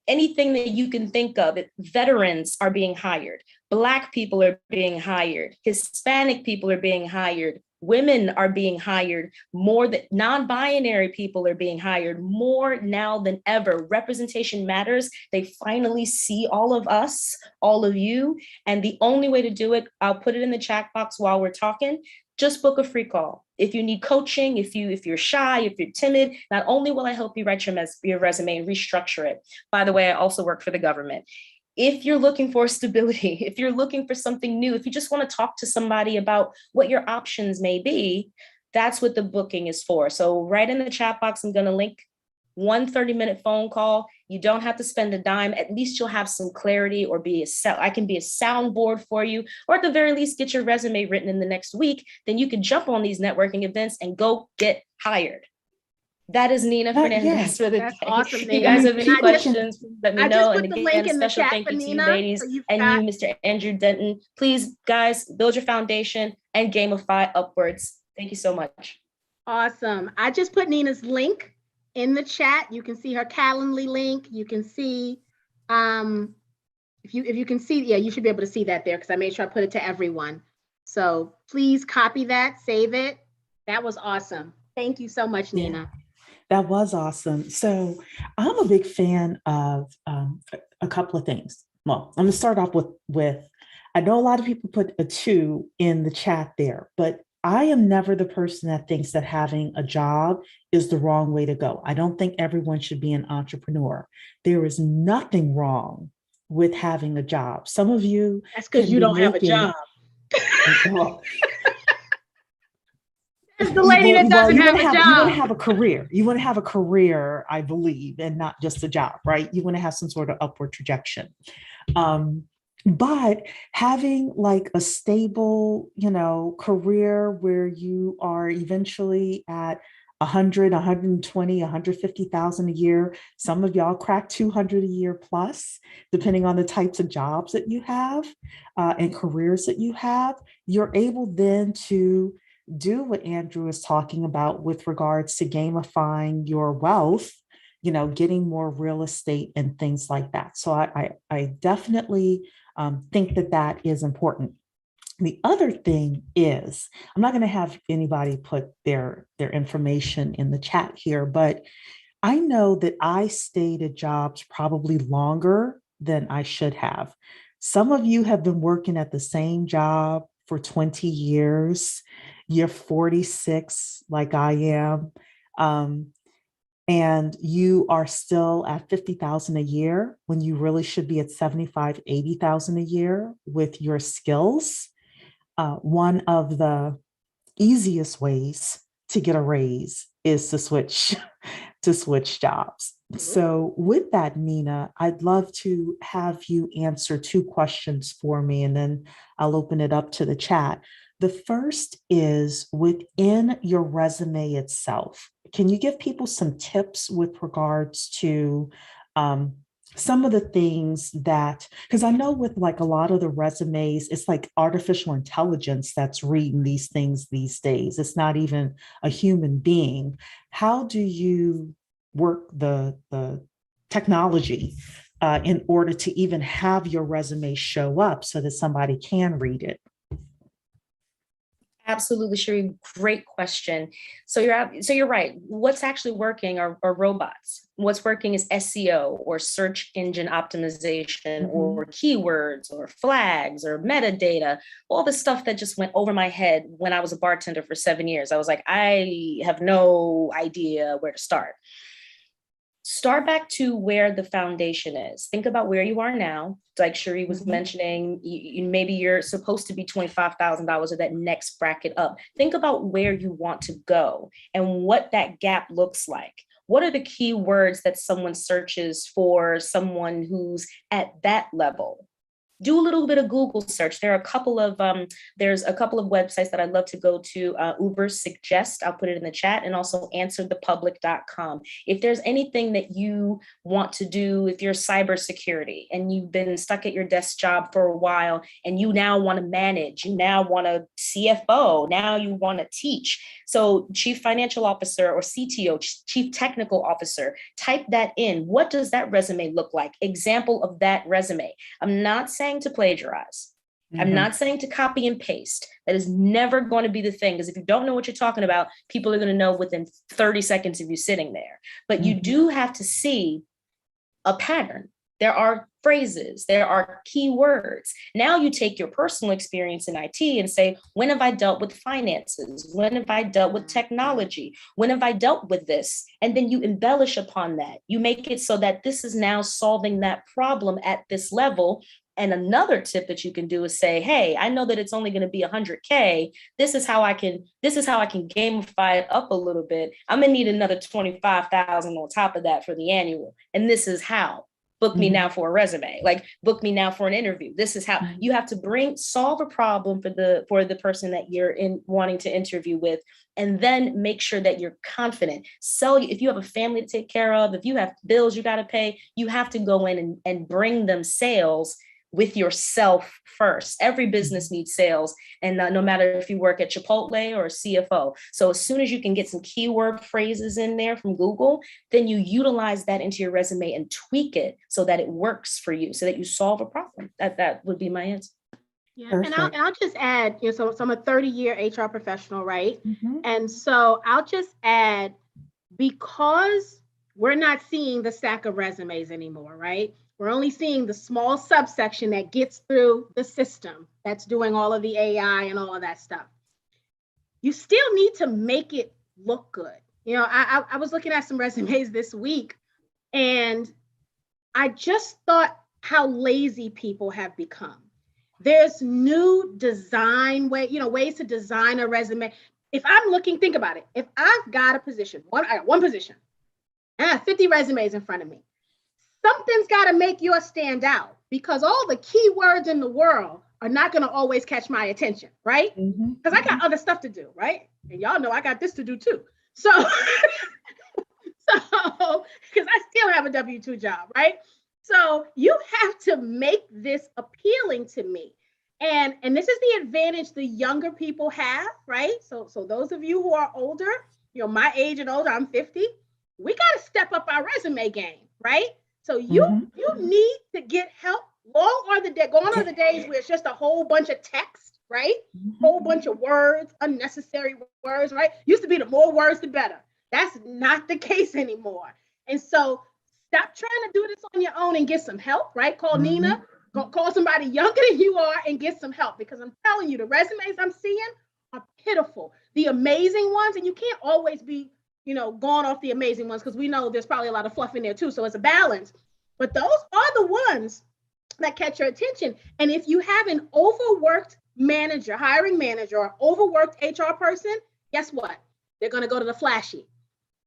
anything that you can think of. Veterans are being hired. Black people are being hired. Hispanic people are being hired. Women are being hired more than non-binary people are being hired more now than ever. Representation matters. They finally see all of us, all of you. And the only way to do it, I'll put it in the chat box while we're talking. Just book a free call. If you need coaching, if you're shy, if you're timid, not only will I help you write your resume and restructure it. By the way, I also work for the government. If you're looking for stability, if you're looking for something new, if you just want to talk to somebody about what your options may be, that's what the booking is for. So right in the chat box, I'm going to link 1 30-minute phone call. You don't have to spend a dime. At least you'll have some clarity or I can be a soundboard for you, or at the very least get your resume written in the next week. Then you can jump on these networking events and go get hired. That is Nina Fernandez for the That's day. awesome, If Nina. you guys have any I questions, let me know. And put the link again, in the special chat thank for you to you Nina, ladies so and you, Mr. Andrew Denton. Please, guys, build your foundation and gamify upwards. Thank you so much. Awesome. I just put Nina's link in the chat. You can see her Calendly link. You can see, if you can see, yeah, you should be able to see that there because I made sure I put it to everyone. So please copy that, save it. That was awesome. Thank you so much, Nina. That was awesome. So I'm a big fan of a couple of things. Well, I'm going to start off with I know a lot of people put a 2 in the chat there, but I am never the person that thinks that having a job is the wrong way to go. I don't think everyone should be an entrepreneur. There is nothing wrong with having a job. Some of you— That's because you don't have a job. Well, it's the lady that doesn't have a job. You want to have a career. You want to have a career, I believe, and not just a job, right? You want to have some sort of upward trajectory. But having like a stable, career where you are eventually at 100, 120, 150,000 a year. Some of y'all crack 200 a year plus, depending on the types of jobs that you have and careers that you have. You're able then to do what Andrew is talking about with regards to gamifying your wealth, getting more real estate and things like that. So I definitely think that is important. The other thing is, I'm not going to have anybody put their information in the chat here, but I know that I stayed at jobs probably longer than I should have. Some of you have been working at the same job for 20 years. You're 46, like I am. And you are still at 50,000 a year when you really should be at 75, 80,000 a year with your skills. One of the easiest ways to get a raise is to switch jobs. So with that, Nina, I'd love to have you answer 2 questions for me, and then I'll open it up to the chat. The first is, within your resume itself, can you give people some tips with regards to some of the things that, because I know with like a lot of the resumes, it's like artificial intelligence that's reading these things these days. It's not even a human being. How do you work the technology in order to even have your resume show up so that somebody can read it? Absolutely, Sheree. Great question. So you're right. What's actually working are robots. What's working is SEO, or search engine optimization, or keywords, or flags, or metadata, all the stuff that just went over my head when I was a bartender for 7 years. I was like, I have no idea where to start. Start back to where the foundation is. Think about where you are now. Like Sheree was mentioning, maybe you're supposed to be $25,000 or that next bracket up. Think about where you want to go and what that gap looks like. What are the key words that someone searches for someone who's at that level? Do a little bit of Google search. There are there's a couple of websites that I'd love to go to. Uber Suggest, I'll put it in the chat, and also answerthepublic.com. If there's anything that you want to do, if you're cybersecurity and you've been stuck at your desk job for a while and you now want to manage, you now want a CFO, now you want to teach. So Chief Financial Officer or CTO, Chief Technical Officer, type that in. What does that resume look like? Example of that resume. I'm not saying to plagiarize. I'm not saying to copy and paste. That is never going to be the thing, because if you don't know what you're talking about, people are going to know within 30 seconds of you sitting there. But you do have to see a pattern. There are phrases, there are key words. Now you take your personal experience in IT and say, when have I dealt with finances? When have I dealt with technology? When have I dealt with this? And then you embellish upon that. You make it so that this is now solving that problem at this level. And another tip that you can do is say, hey, I know that it's only going to be 100K. This is how I can gamify it up a little bit. I'm going to need another 25,000 on top of that for the annual. And this is how. Book me now for a resume, like book me now for an interview. This is how you have to solve a problem for the person that you're wanting to interview with, and then make sure that you're confident. So if you have a family to take care of, if you have bills you got to pay, you have to go in and bring them sales with yourself first. Every business needs sales, and no matter if you work at Chipotle or a CFO. So as soon as you can get some keyword phrases in there from Google, then you utilize that into your resume and tweak it so that it works for you, so that you solve a problem. That would be my answer. Yeah, Perfect. and I'll just add, so I'm a 30-year HR professional, right? Mhm. And so I'll just add, because we're not seeing the stack of resumes anymore, right? We're only seeing the small subsection that gets through the system that's doing all of the AI and all of that stuff. You still need to make it look good. I was looking at some resumes this week, and I just thought how lazy people have become. There's new design ways to design a resume. If I'm looking, think about it. If I've got a position, I got one position, and I have 50 resumes in front of me, something's got to make yours stand out, because all the keywords in the world are not going to always catch my attention, right? Because I got other stuff to do, right? And y'all know I got this to do too. So, because I still have a W-2 job, right? So you have to make this appealing to me. And this is the advantage the younger people have, right? So those of you who are older, my age and older, I'm 50, we got to step up our resume game, right? So you need to get help. Gone are the days where it's just a whole bunch of text, right? Whole bunch of words, unnecessary words, right? Used to be the more words, the better. That's not the case anymore. And so stop trying to do this on your own and get some help, right? Call Nina, call somebody younger than you are and get some help, because I'm telling you, the resumes I'm seeing are pitiful. The amazing ones, and you can't always be, gone off the amazing ones, because we know there's probably a lot of fluff in there too. So it's a balance. But those are the ones that catch your attention. And if you have an overworked manager, hiring manager, or overworked HR person, guess what? They're going to go to the flashy,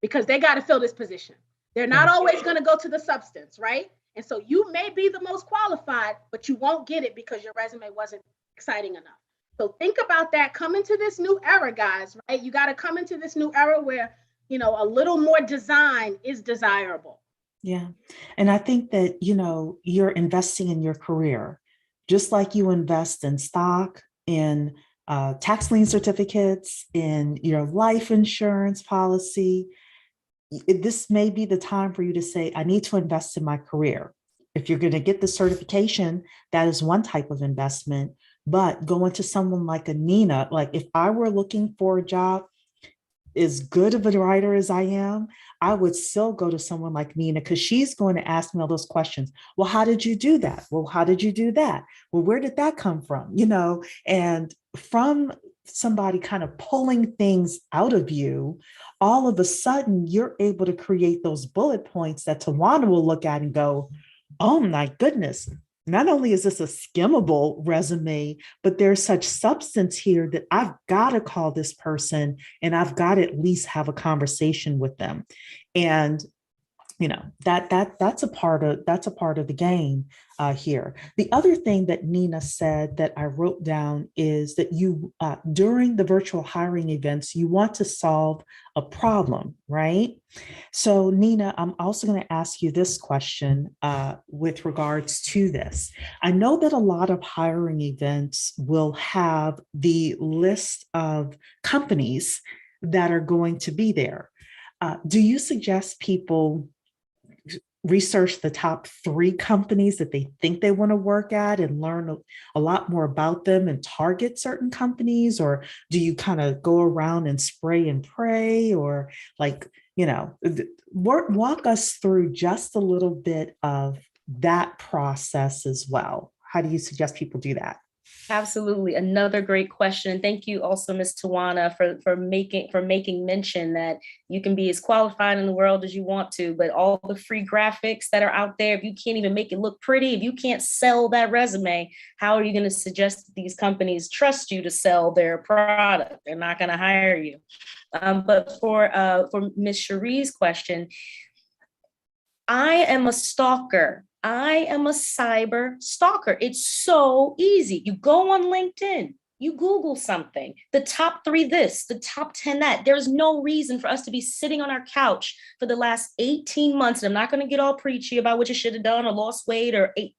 because they got to fill this position. They're not always going to go to the substance, right? And so you may be the most qualified, but you won't get it because your resume wasn't exciting enough. So think about that. Come into this new era, guys, right? You got to come into this new era where, a little more design is desirable. Yeah. And I think that, you're investing in your career, just like you invest in stock, in tax lien certificates, in your life insurance policy. This may be the time for you to say, I need to invest in my career. If you're going to get the certification, that is one type of investment. But going to someone like a Nina, like if I were looking for a job, as good of a writer as I am, I would still go to someone like Nina, because she's going to ask me all those questions. Well, how did you do that? Well, how did you do that? Well, where did that come from? And from somebody kind of pulling things out of you, all of a sudden you're able to create those bullet points that Tawana will look at and go, oh my goodness, not only is this a skimmable resume, but there's such substance here that I've got to call this person and I've got to at least have a conversation with them. And that's a part of the game here. The other thing that Nina said that I wrote down is that you during the virtual hiring events, you want to solve a problem, right? So Nina, I'm also going to ask you this question with regards to this. I know that a lot of hiring events will have the list of companies that are going to be there. Do you suggest people research the top 3 companies that they think they want to work at and learn a lot more about them and target certain companies? Or do you kind of go around and spray and pray, or walk us through just a little bit of that process as well? How do you suggest people do that? Absolutely. Another great question. Thank you also, Ms. Tawana, for making mention that you can be as qualified in the world as you want to, but all the free graphics that are out there, if you can't even make it look pretty, if you can't sell that resume, how are you going to suggest that these companies trust you to sell their product? They're not going to hire you. But for Ms. Cherie's question, I am a stalker. I am a cyber stalker. It's so easy. You go on LinkedIn, You Google something, the top 3 this, the top 10 that. There's no reason for us to be sitting on our couch for the last 18 months. And I'm not going to get all preachy about what you should have done or lost weight or 8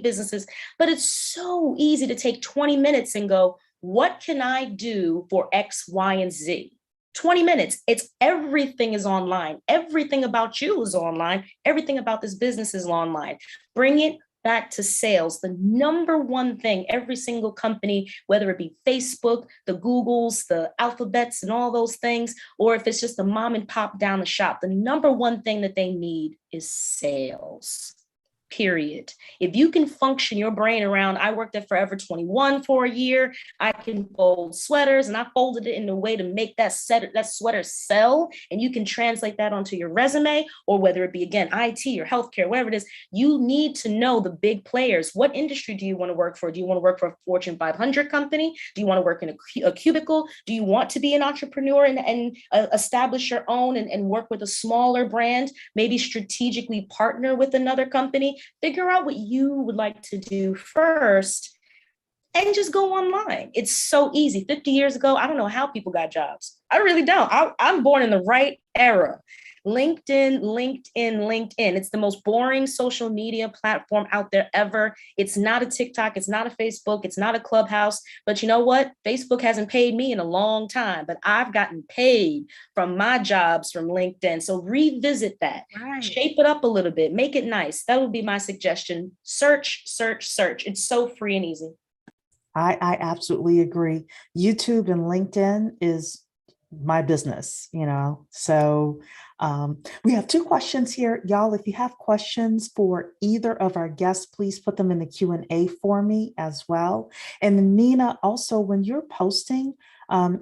businesses, but it's so easy to take 20 minutes and go, what can I do for X, Y, and Z? 20 minutes. It's everything is online. Everything about you is online. Everything about this business is online. Bring it back to sales. The number one thing every single company, whether it be Facebook, the Googles, the Alphabets, and all those things, or if it's just a mom and pop down the shop, the number one thing that they need is sales. Period. If you can function your brain around, I worked at Forever 21 for a year. I can fold sweaters, and I folded it in a way to make that sweater sell. And you can translate that onto your resume, or whether it be, again, IT or healthcare, whatever it is, you need to know the big players. What industry do you want to work for? Do you want to work for a Fortune 500 company? Do you want to work in a cubicle? Do you want to be an entrepreneur and establish your own and work with a smaller brand, maybe strategically partner with another company? Figure out what you would like to do first and just go online. It's so easy. 50 years ago, I don't know how people got jobs. I really don't. I'm born in the right era. LinkedIn. It's the most boring social media platform out there ever. It's not a TikTok. It's not a Facebook. It's not a Clubhouse. But you know what? Facebook hasn't paid me in a long time, but I've gotten paid from my jobs from LinkedIn. So revisit that. Right. Shape it up a little bit. Make it nice. That would be my suggestion. Search. It's so free and easy. I absolutely agree. YouTube and LinkedIn is my business, so we have 2 questions here, y'all. If you have questions for either of our guests, please put them in the Q&A for me as well. And Nina, also, when you're posting,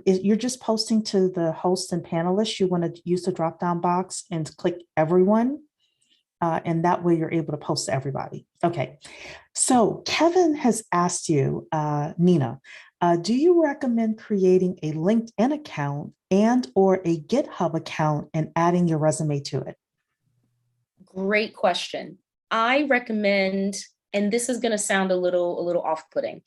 you're just posting to the host and panelists, you want to use the drop-down box and click everyone, and that way you're able to post to everybody. Okay, so Kevin has asked you, Nina, do you recommend creating a LinkedIn account and or a GitHub account and adding your resume to it? Great question. I recommend, and this is going to sound a little off-putting,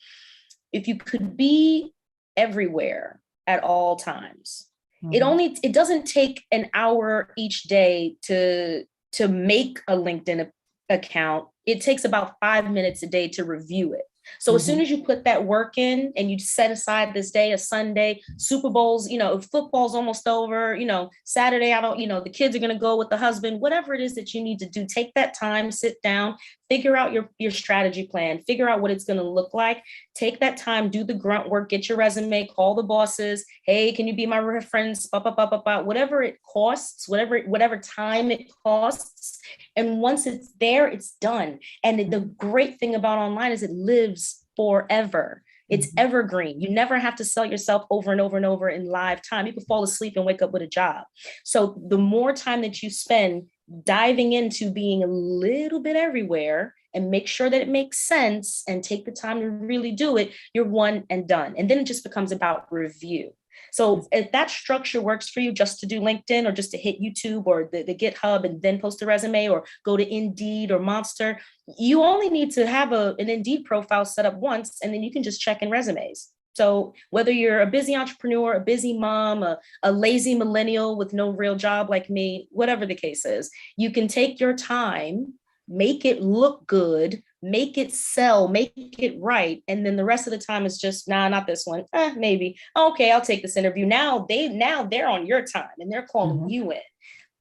if you could be everywhere at all times. It doesn't take an hour each day to make a LinkedIn account. It takes about 5 minutes a day to review it. So as soon as you put that work in and you set aside this day, a Sunday, Super Bowls, football's almost over, Saturday, the kids are going to go with the husband, whatever it is that you need to do, take that time, sit down, figure out your strategy plan, figure out what it's going to look like, take that time, do the grunt work, get your resume, call the bosses. Hey, can you be my reference? Whatever it costs, whatever time it costs. And once it's there, it's done. And the great thing about online is it lives forever. It's evergreen. You never have to sell yourself over and over and over in live time. You can fall asleep and wake up with a job. So the more time that you spend diving into being a little bit everywhere and make sure that it makes sense and take the time to really do it, you're one and done. And then it just becomes about review. So if that structure works for you, just to do LinkedIn or just to hit YouTube or the GitHub and then post a resume or go to Indeed or Monster, you only need to have an Indeed profile set up once, and then you can just check in resumes. So whether you're a busy entrepreneur, a busy mom, a lazy millennial with no real job like me, whatever the case is, you can take your time, make it look good, make it sell, make it right. And then the rest of the time is just, nah, not this one. Maybe. Okay, I'll take this interview. Now they're on your time and they're calling you in.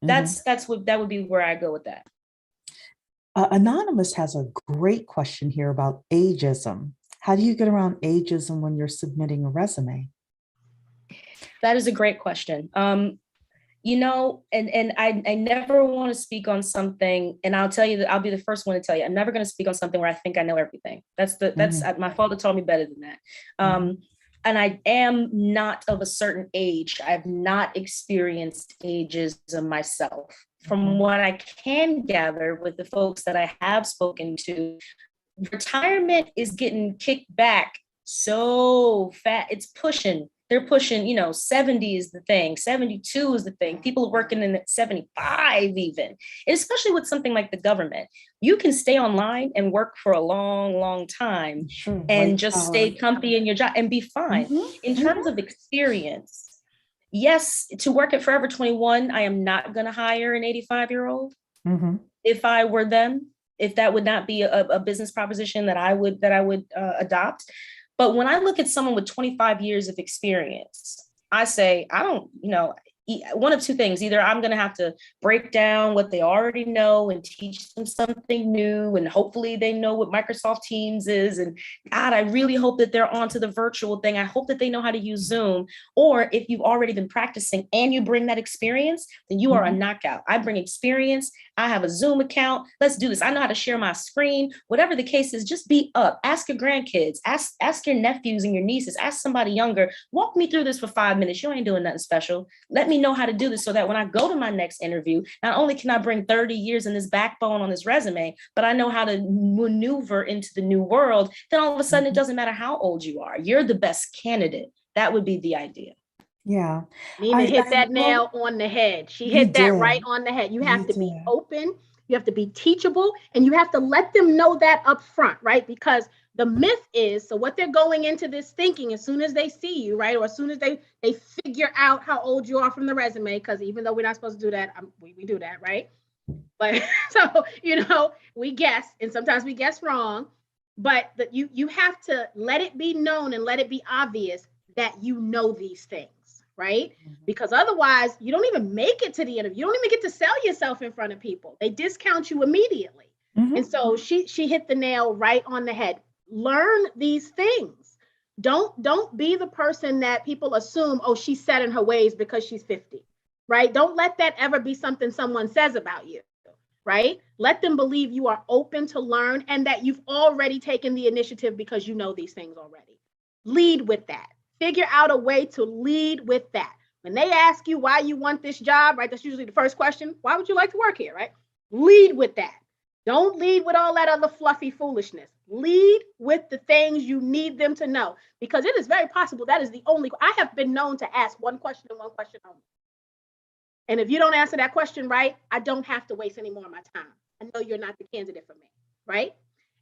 That would be where I go with that. Anonymous has a great question here about ageism. How do you get around ageism when you're submitting a resume? That is a great question. And I never want to speak on something, and I'll tell you that I'll be the first one to tell you, I'm never going to speak on something where I think I know everything. That's my father taught me better than that. And I am not of a certain age. I've not experienced ageism myself. From what I can gather with the folks that I have spoken to, retirement is getting kicked back so fast. It's pushing they're pushing, 70 is the thing, 72 is the thing. People are working in at 75 even, and especially with something like the government. You can stay online and work for a long, long time Sure. and White just collar. stay comfy in your job and be fine. In terms of experience, yes, to work at Forever 21, I am not going to hire an 85-year-old. If I were them, if that would not be a business proposition that I would adopt. But when I look at someone with 25 years of experience, I say, I don't, one of two things. Either I'm going to have to break down what they already know and teach them something new. And hopefully they know what Microsoft Teams is. And God, I really hope that they're onto the virtual thing. I hope that they know how to use Zoom. Or if you've already been practicing and you bring that experience, then you are a knockout. I bring experience. I have a Zoom account. Let's do this. I know how to share my screen. Whatever the case is, just be up. Ask your grandkids. Ask your nephews and your nieces. Ask somebody younger. Walk me through this for 5 minutes. You ain't doing nothing special. Let me know how to do this so that when I go to my next interview, not only can I bring 30 years in this backbone on this resume, but I know how to maneuver into the new world. Then all of a sudden, it doesn't matter how old you are. You're the best candidate. That would be the idea. Yeah. Nina hit that nail on the head. She hit that right on the head. You have to be open. You have to be teachable, and you have to let them know that up front, right? Because the myth is, so what they're going into this thinking as soon as they see you, right? Or as soon as they figure out how old you are from the resume, because even though we're not supposed to do that, we do that, right? But so, we guess, and sometimes we guess wrong, but that you have to let it be known and let it be obvious that you know these things, right? Because otherwise you don't even make it to the interview. You don't even get to sell yourself in front of people. They discount you immediately. And so she hit the nail right on the head. Learn these things. Don't be the person that people assume, oh, she's set in her ways because she's 50, right? Don't let that ever be something someone says about you, right? Let them believe you are open to learn and that you've already taken the initiative because you know these things already. Lead with that. Figure out a way to lead with that. When they ask you why you want this job, right? That's usually the first question. Why would you like to work here, right? Lead with that. Don't lead with all that other fluffy foolishness. Lead with the things you need them to know, because it is very possible that is the only. I have been known to ask one question and one question only. And if you don't answer that question right, I don't have to waste any more of my time. I know you're not the candidate for me, right?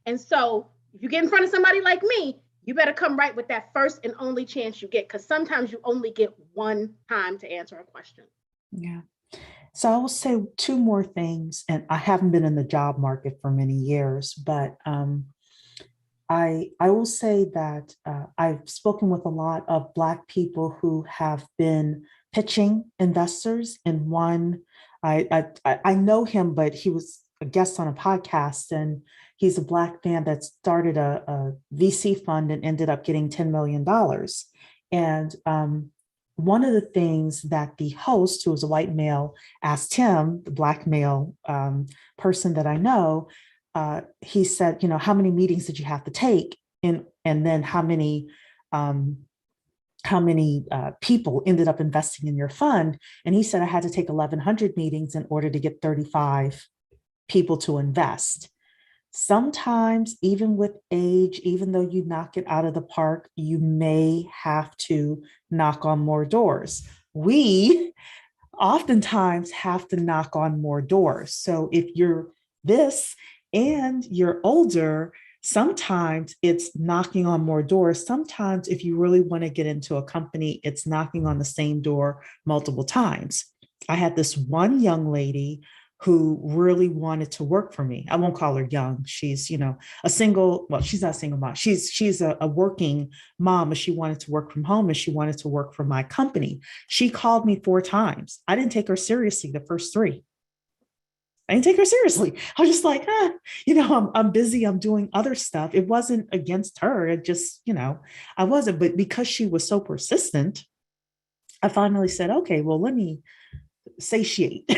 And so if you get in front of somebody like me, you better come right with that first and only chance you get, because sometimes you only get one time to answer a question. Yeah. So I will say two more things, and I haven't been in the job market for many years, but I will say that I've spoken with a lot of Black people who have been pitching investors. And one, I know him, but he was a guest on a podcast, and he's a Black man that started a VC fund and ended up getting $10 million. And one of the things that the host, who was a white male, asked him, the Black male person that I know, he said, how many meetings did you have to take? And then how many people ended up investing in your fund? And he said, I had to take 1,100 meetings in order to get 35 people to invest. Sometimes, even with age, even though you knock it out of the park, you may have to knock on more doors. We oftentimes have to knock on more doors. So if you're this and you're older, sometimes it's knocking on more doors. Sometimes if you really want to get into a company, it's knocking on the same door multiple times. I had this one young lady who really wanted to work for me. I won't call her young. She's, a single, well, she's not a single mom. She's a working mom, but she wanted to work from home and she wanted to work for my company. She called me 4 times. I didn't take her seriously the first 3. I didn't take her seriously. I was just like, I'm busy. I'm doing other stuff. It wasn't against her. It just, I wasn't. But because she was so persistent, I finally said, okay, well, let me satiate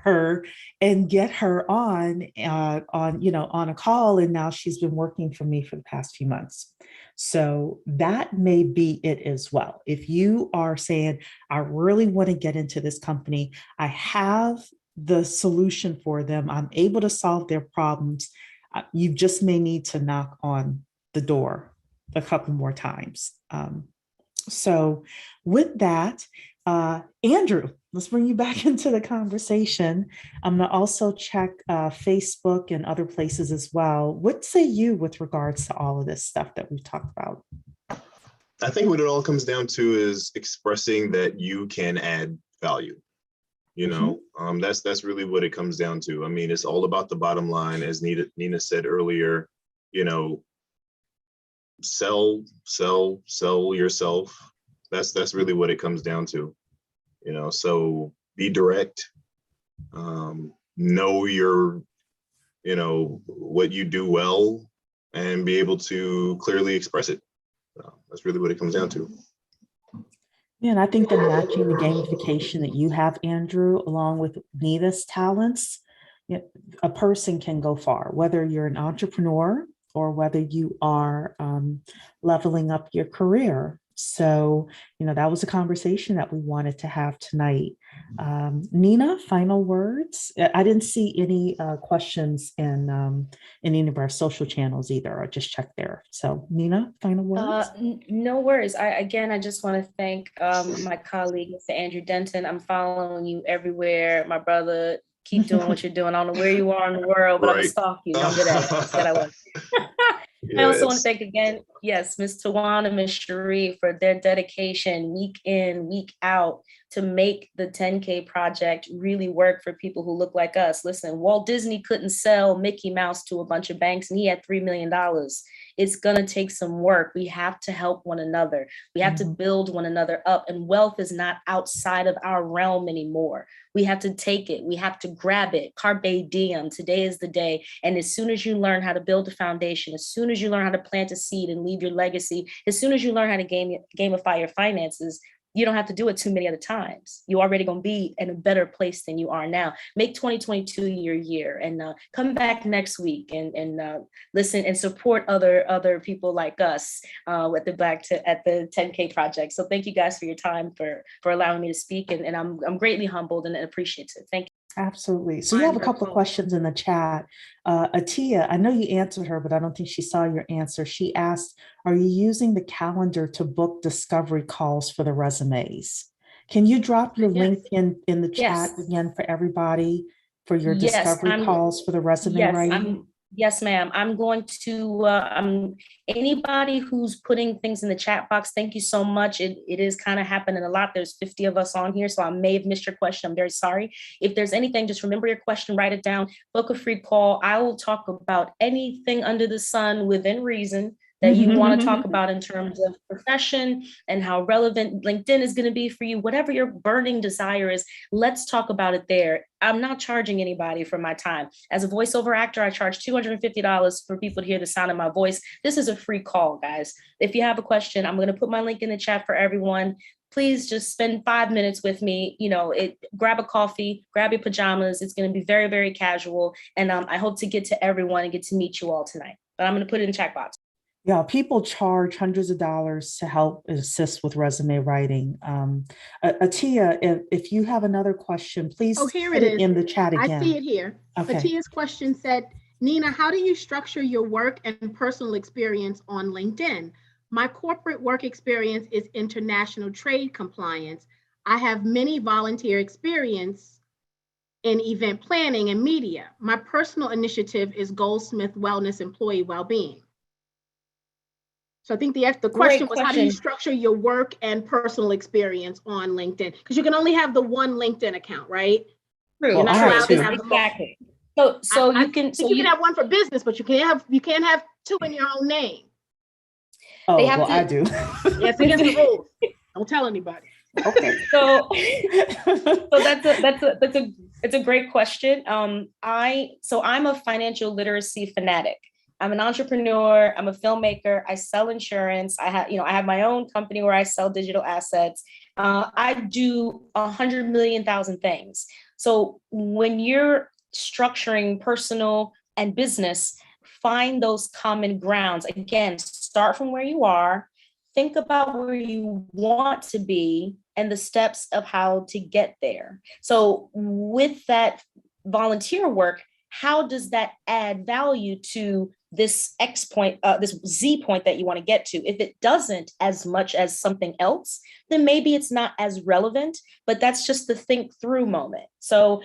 her and get her on a call. And now she's been working for me for the past few months. So that may be it as well. If you are saying, I really want to get into this company, I have the solution for them, I'm able to solve their problems, you just may need to knock on the door a couple more times. So with that, Andrew, let's bring you back into the conversation. I'm going to also check Facebook and other places as well. What say you with regards to all of this stuff that we've talked about? I think what it all comes down to is expressing that you can add value. You know, that's really what it comes down to. I mean, it's all about the bottom line, as Nina said earlier. You know, sell yourself. That's really what it comes down to. You know, so be direct. Know your, you know, what you do well, and be able to clearly express it. That's really what it comes down to. Yeah, and I think that matching the gamification that you have, Andrew, along with Nita's talents, you know, a person can go far, whether you're an entrepreneur or whether you are leveling up your career. So, you know, that was a conversation that we wanted to have tonight. Nina, final words? I didn't see any questions in any of our social channels either. I just checked there. So, Nina, final words? No worries. I just want to thank my colleague, Mr. Andrew Denton. I'm following you everywhere, my brother. Keep doing what you're doing. I don't know where you are in the world, but I'm gonna stalk you. I'm good at it. That's what I love. I also want to thank again, yes, Ms. Tawana and Ms. Cherie for their dedication week in, week out to make the 10K project really work for people who look like us. Listen, Walt Disney couldn't sell Mickey Mouse to a bunch of banks and he had $3 million. It's going to take some work. We have to help one another. We have to build one another up, and wealth is not outside of our realm anymore. We have to take it. We have to grab it. Carpe diem. Today is the day. And as soon as you learn how to build a foundation, as soon as you learn how to plant a seed and leave your legacy, as soon as you learn how to gamify your finances, you don't have to do it too many other times. You're already going to be in a better place than you are now. Make 2022 your year, and come back next week and listen and support other people like us at the 10K project. So thank you guys for your time, for allowing me to speak, and I'm greatly humbled and appreciative. Thank you. Absolutely. So you have a couple of questions in the chat. Atia, I know you answered her, but I don't think she saw your answer. She asked, are you using the calendar to book discovery calls for the resumes? Can you drop your link in the chat again for everybody for your discovery calls for the resume writing? Yes, ma'am. I'm going to, anybody who's putting things in the chat box, thank you so much. It is kind of happening a lot. There's 50 of us on here, so I may have missed your question. I'm very sorry. If there's anything, just remember your question, write it down, book a free call. I will talk about anything under the sun within reason that you want to talk about in terms of profession and how relevant LinkedIn is going to be for you, whatever your burning desire is, let's talk about it there. I'm not charging anybody for my time. As a voiceover actor, I charge $250 for people to hear the sound of my voice. This is a free call, guys. If you have a question, I'm going to put my link in the chat for everyone. Please just spend 5 minutes with me. You know, grab a coffee, grab your pajamas. It's going to be very, very casual. And I hope to get to everyone and get to meet you all tonight. But I'm going to put it in the chat box. Yeah, people charge hundreds of dollars to help assist with resume writing. Atia, if you have another question, please put it in the chat again. I see it here. Okay. Atia's question said, Nina, how do you structure your work and personal experience on LinkedIn? My corporate work experience is international trade compliance. I have many volunteer experience in event planning and media. My personal initiative is Goldsmith Wellness Employee Wellbeing. So I think the question was, how do you structure your work and personal experience on LinkedIn? Because you can only have the one LinkedIn account, right? True. You're not allowed to have exactly. So you can have one for business, but you can't have two in your own name. Oh, well, I do. Yes, against the rules. Don't tell anybody. Okay. So that's a great question. I'm a financial literacy fanatic. I'm an entrepreneur. I'm a filmmaker. I sell insurance. I have my own company where I sell digital assets. I do 100 million thousand things. So when you're structuring personal and business, find those common grounds. Again, start from where you are, think about where you want to be and the steps of how to get there. So with that volunteer work, how does that add value to this X point, this Z point that you want to get to? If it doesn't as much as something else, then maybe it's not as relevant, but that's just the think through moment. So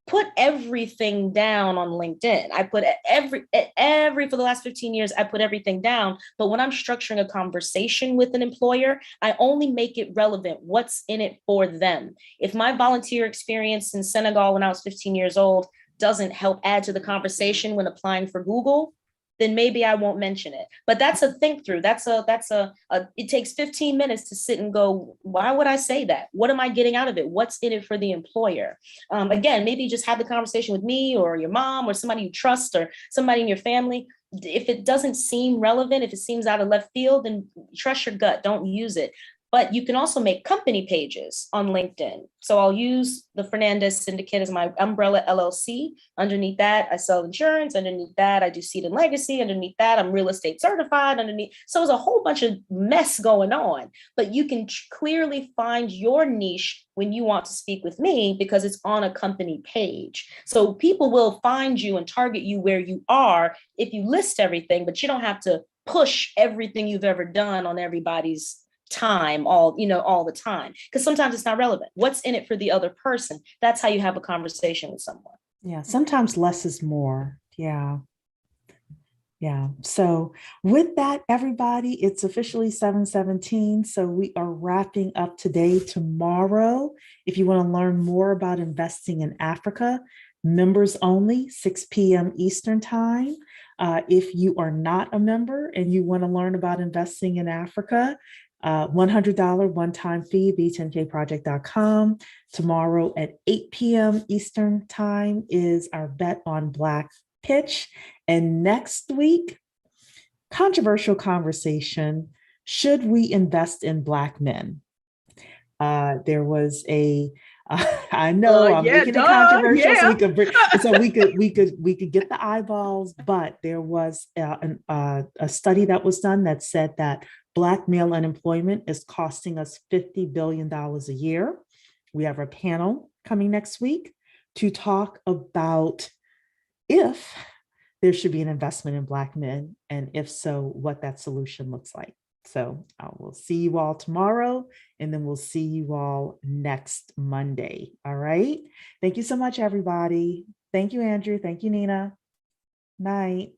put everything down on LinkedIn. I put every for the last 15 years, I put everything down. But when I'm structuring a conversation with an employer, I only make it relevant. What's in it for them? If my volunteer experience in Senegal when I was 15 years old doesn't help add to the conversation when applying for Google, then maybe I won't mention it. But that's a think through. It takes 15 minutes to sit and go, why would I say that? What am I getting out of it? What's in it for the employer? Again, maybe just have the conversation with me or your mom or somebody you trust or somebody in your family. If it doesn't seem relevant, if it seems out of left field, then trust your gut, don't use it. But you can also make company pages on LinkedIn. So I'll use the Fernandez Syndicate as my umbrella LLC. Underneath that, I sell insurance. Underneath that, I do seed and legacy. Underneath that, I'm real estate certified. So there's a whole bunch of mess going on. But you can clearly find your niche when you want to speak with me because it's on a company page. So people will find you and target you where you are if you list everything, but you don't have to push everything you've ever done on everybody's time all the time, because sometimes it's not relevant. What's in it for the other person? That's how you have a conversation with someone. Yeah, sometimes less is more. Yeah. So with that, everybody, it's officially 7:17. So we are wrapping up today. Tomorrow, if you want to learn more about investing in Africa, members only, 6 p.m. Eastern time. If you are not a member and you want to learn about investing in Africa, $100 one-time fee, b10kproject.com. Tomorrow at 8 p.m. Eastern time is our Bet on Black pitch. And next week, controversial conversation, should we invest in Black men? There was I know I'm making it controversial, so we could get the eyeballs, but there was a study that was done that said that Black male unemployment is costing us $50 billion a year. We have a panel coming next week to talk about if there should be an investment in Black men, and if so, what that solution looks like. So I will see you all tomorrow, and then we'll see you all next Monday. All right. Thank you so much, everybody. Thank you, Andrew. Thank you, Nina. Night.